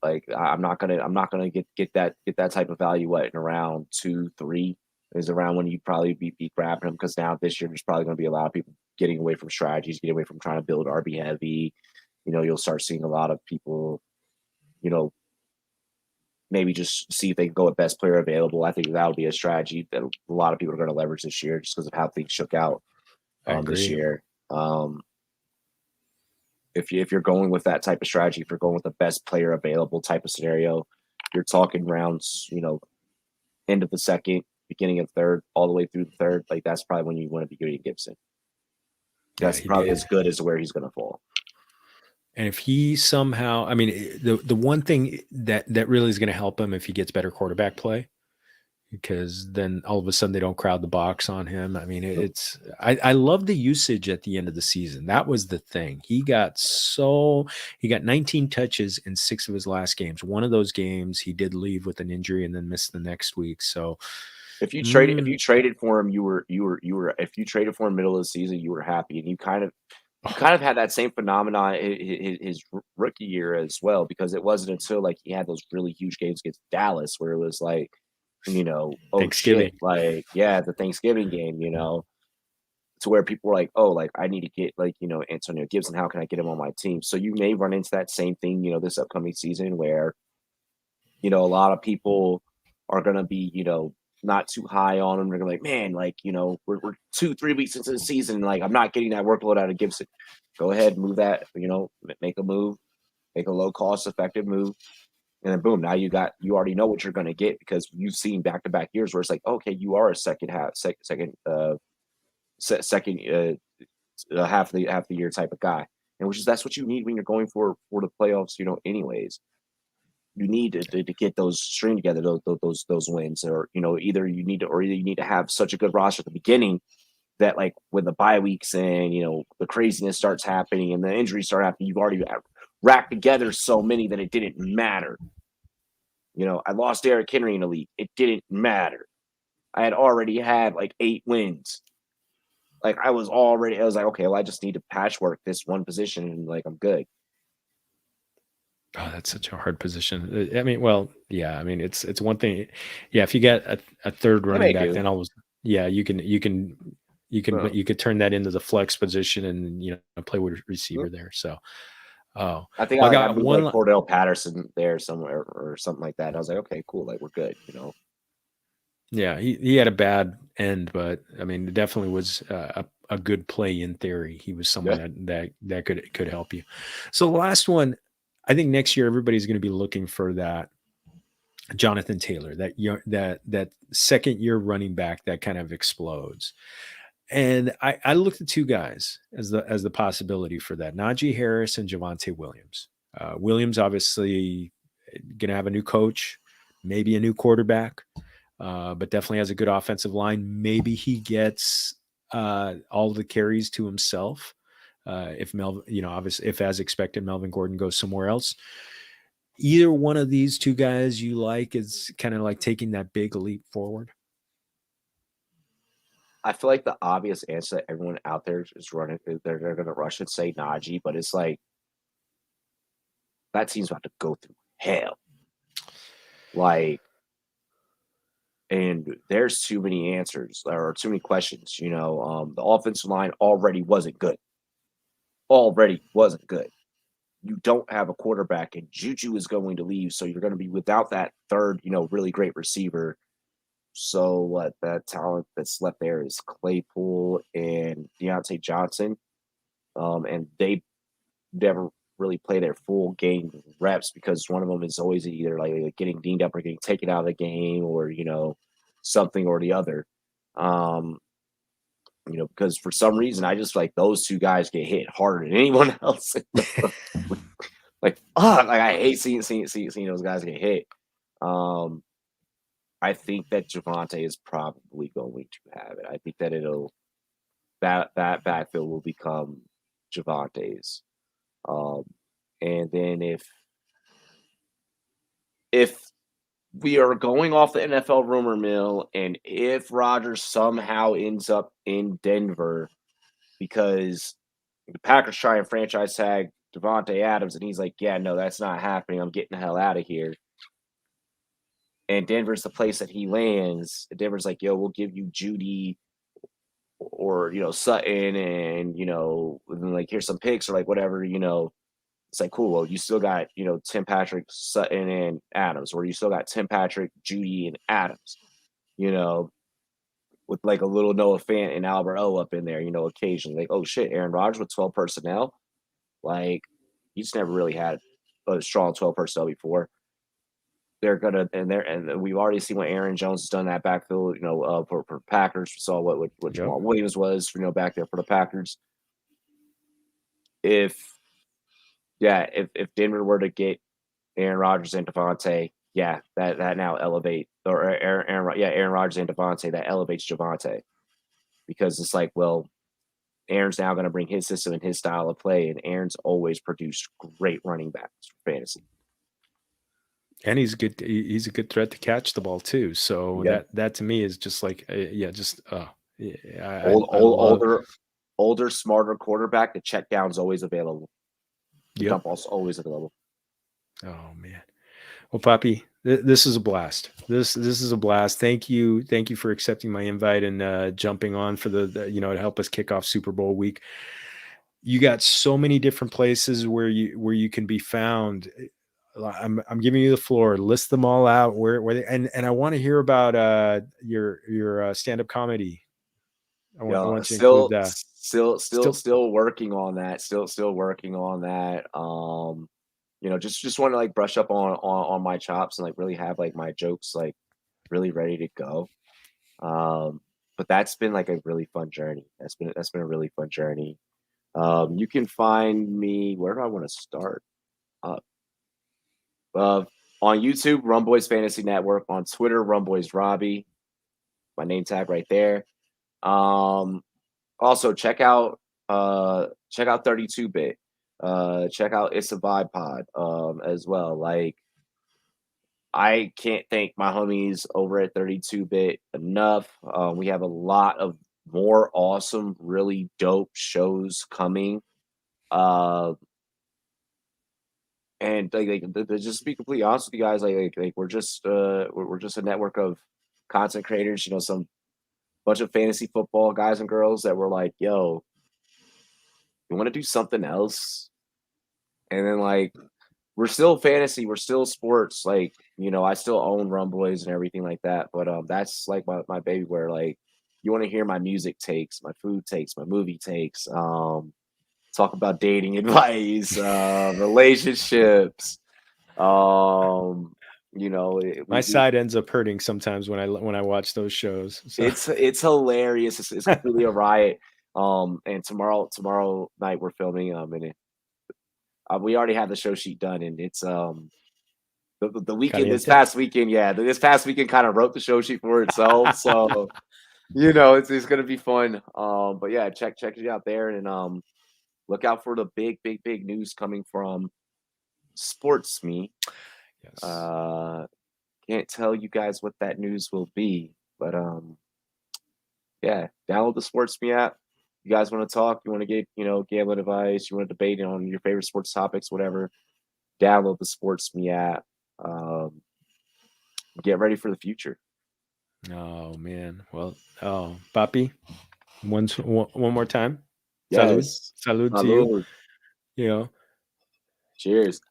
like I'm not gonna get that type of value in around 2-3 is around when you'd probably be grabbing him, because now this year there's probably going to be a lot of people getting away from strategies, getting away from trying to build RB heavy. You'll start seeing a lot of people, maybe just see if they can go with best player available. I think that'll be a strategy that a lot of people are going to leverage this year just because of how things shook out I this agree. year. If you're going with that type of strategy, if you're going with the best player available type of scenario, you're talking rounds, end of the second, beginning of third, all the way through the third. Like that's probably when you want to be getting Gibson. Yeah, That's he probably did. as good as where he's going to fall. And if he somehow, I mean, the one thing that really is going to help him if he gets better quarterback play, because then all of a sudden they don't crowd the box on him. I mean, I love the usage at the end of the season. That was the thing. He got 19 touches in 6 of his last games. One of those games he did leave with an injury and then missed the next week. So If you traded for him, you were if you traded for him middle of the season, you were happy, and you kind of had that same phenomenon his rookie year as well, because it wasn't until like he had those really huge games against Dallas where it was like, oh shit, Thanksgiving. like yeah, the Thanksgiving game, to where people were like, oh, like I need to get like, Antonio Gibson, how can I get him on my team? So you may run into that same thing, this upcoming season where, a lot of people are gonna be, not too high on him. They're gonna be like, man, like, we're 2-3 weeks into the season, and like I'm not getting that workload out of Gibson. Go ahead, move that, make a move, make a low cost, effective move. And then boom, now you already know what you're going to get, because you've seen back to back years where it's like, okay, you are a second half half the year type of guy, and that's what you need when you're going for the playoffs. Anyways, you need to get those string together, those wins, or either you need to have such a good roster at the beginning that like when the bye weeks and the craziness starts happening and the injuries start happening, you've already racked together so many that it didn't matter. I lost Derrick Henry in the league. It didn't matter. I had already had like 8 wins. Like I was like, okay, well, I just need to patchwork this one position and like I'm good. Oh, that's such a hard position. I mean, well, yeah. I mean, it's one thing. Yeah, if you get a third They running may back, do. then always, yeah, you could turn that into the flex position and play with receiver there. So, oh, I think well, I I got moved one. like Cordell Patterson there somewhere or something like that. And I was like, okay, cool, like we're good. Yeah, he had a bad end, but I mean, it definitely was a good play in theory. He was someone Yeah. that could help you. So the last one, I think next year everybody's going to be looking for that Jonathan Taylor, that second year running back that kind of explodes. And I looked at 2 guys as the possibility for that: Najee Harris and Javonte Williams. Williams obviously going to have a new coach, maybe a new quarterback, but definitely has a good offensive line. Maybe he gets all the carries to himself. If obviously, if as expected, Melvin Gordon goes somewhere else. Either one of these 2 guys you like is kind of like taking that big leap forward. I feel like the obvious answer that everyone out there is running, they're going to rush and say Najee, but it's like that team's about to go through hell. Like, and there's too many answers or too many questions. The offensive line already wasn't good. Already wasn't good. You don't have a quarterback, and Juju is going to leave, so you're going to be without that third, really great receiver. So what that talent that's left there is Claypool and Deontay Johnson. And they never really play their full game reps because one of them is always either like getting dinged up or getting taken out of the game, or something or the other. Um, because for some reason I just like those 2 guys get hit harder than anyone else. Like, fuck, like I hate seeing those guys get hit. Um, I think that Javonte is probably going to have it. I think that that backfield will become Javonte's. Um, and then if we are going off the NFL rumor mill, and if Rodgers somehow ends up in Denver because the Packers try and franchise tag Devontae Adams, and he's like, "Yeah, no, that's not happening. I'm getting the hell out of here." And Denver's the place that he lands. Denver's like, "Yo, we'll give you Judy or Sutton, and like here's some picks or like whatever." It's like, cool. Well, you still got Tim Patrick, Sutton, and Adams, or you still got Tim Patrick, Judy, and Adams. You know, with like a little Noah Fant and Albert O up in there. Occasionally, like, oh shit, Aaron Rodgers with 12 personnel. Like, he's never really had a strong 12 personnel before. They're gonna and we've already seen what Aaron Jones has done in that backfield. For Packers, we saw what Yep. Jamal Williams was. Back there for the Packers. If Denver were to get Aaron Rodgers and Devontae, that now elevate or Aaron Rodgers and Devontae, that elevates Javonte, because it's like, well, Aaron's now going to bring his system and his style of play, and Aaron's always produced great running backs for fantasy. And he's good. He's a good threat to catch the ball too. So Yep. that to me is just like, I love. Older, smarter quarterback. The check down's always available. The Yep. dump ball's always available. Oh man. Well, Poppy, this is a blast. This is a blast. Thank you for accepting my invite and jumping on for the to help us kick off Super Bowl week. You got so many different places where you can be found. I'm giving you the floor. List them all out. Where they, and I want to hear about your stand-up comedy. I want you to include that. Still working on that. Still working on that. Just want to like brush up on my chops and like really have like my jokes like really ready to go. But that's been like a really fun journey. That's been a really fun journey. You can find me, where do I want to start? On YouTube, Rumboyz Fantasy Network. On Twitter, Rumboyz Robbie. My name tag right there. Also check out 32-bit. Check out It's a Vibe Pod as well. Like, I can't thank my homies over at 32-bit enough. We have a lot of more awesome, really dope shows coming. And like just to be completely honest with you guys, like we're just a network of content creators. Some bunch of fantasy football guys and girls that were like, "Yo, you want to do something else?" And then like, we're still fantasy, we're still sports. Like, I still own Rumboyz and everything like that. But that's like my baby. Where like, you want to hear my music takes, my food takes, my movie takes. Talk about dating advice, relationships. My side ends up hurting sometimes when I watch those shows. So. It's hilarious. It's completely a riot. And tomorrow night we're filming. And we already have the show sheet done, and it's the weekend. This past weekend kind of wrote the show sheet for itself. So it's gonna be fun. But yeah, check it out there, and look out for the big news coming from Sports Me. Yes. Can't tell you guys what that news will be, but yeah, download the Sports Me app. You guys want to talk? You want to get gambling advice? You want to debate on your favorite sports topics? Whatever. Download the Sports Me app. Get ready for the future. Oh man. Well, Papi, one more time. Yes. Salud to you. Cheers.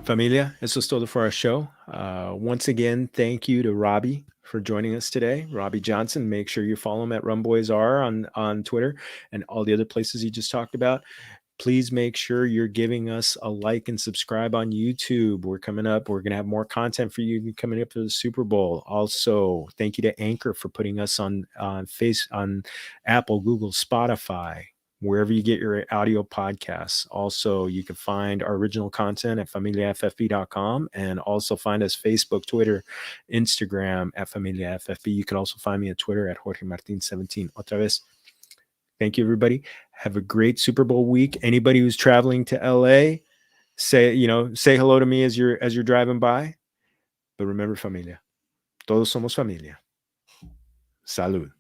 Familia, eso es todo for our show. Once again, thank you to Robbie for joining us today. Robbie Johnson. Make sure you follow him at RumboyzR on Twitter and all the other places he just talked about. Please make sure you're giving us a like and subscribe on YouTube. We're coming up. We're going to have more content for you coming up for the Super Bowl. Also, thank you to Anchor for putting us on Apple, Google, Spotify. wherever you get your audio podcasts. Also, you can find our original content at familiaffb.com, and also find us Facebook, Twitter, Instagram at FamiliaFFB. You can also find me on Twitter at Jorge Martin 17. Otra vez. Thank you, everybody. Have a great Super Bowl week. Anybody who's traveling to LA, say hello to me as you're driving by. But remember, familia, todos somos familia. Salud.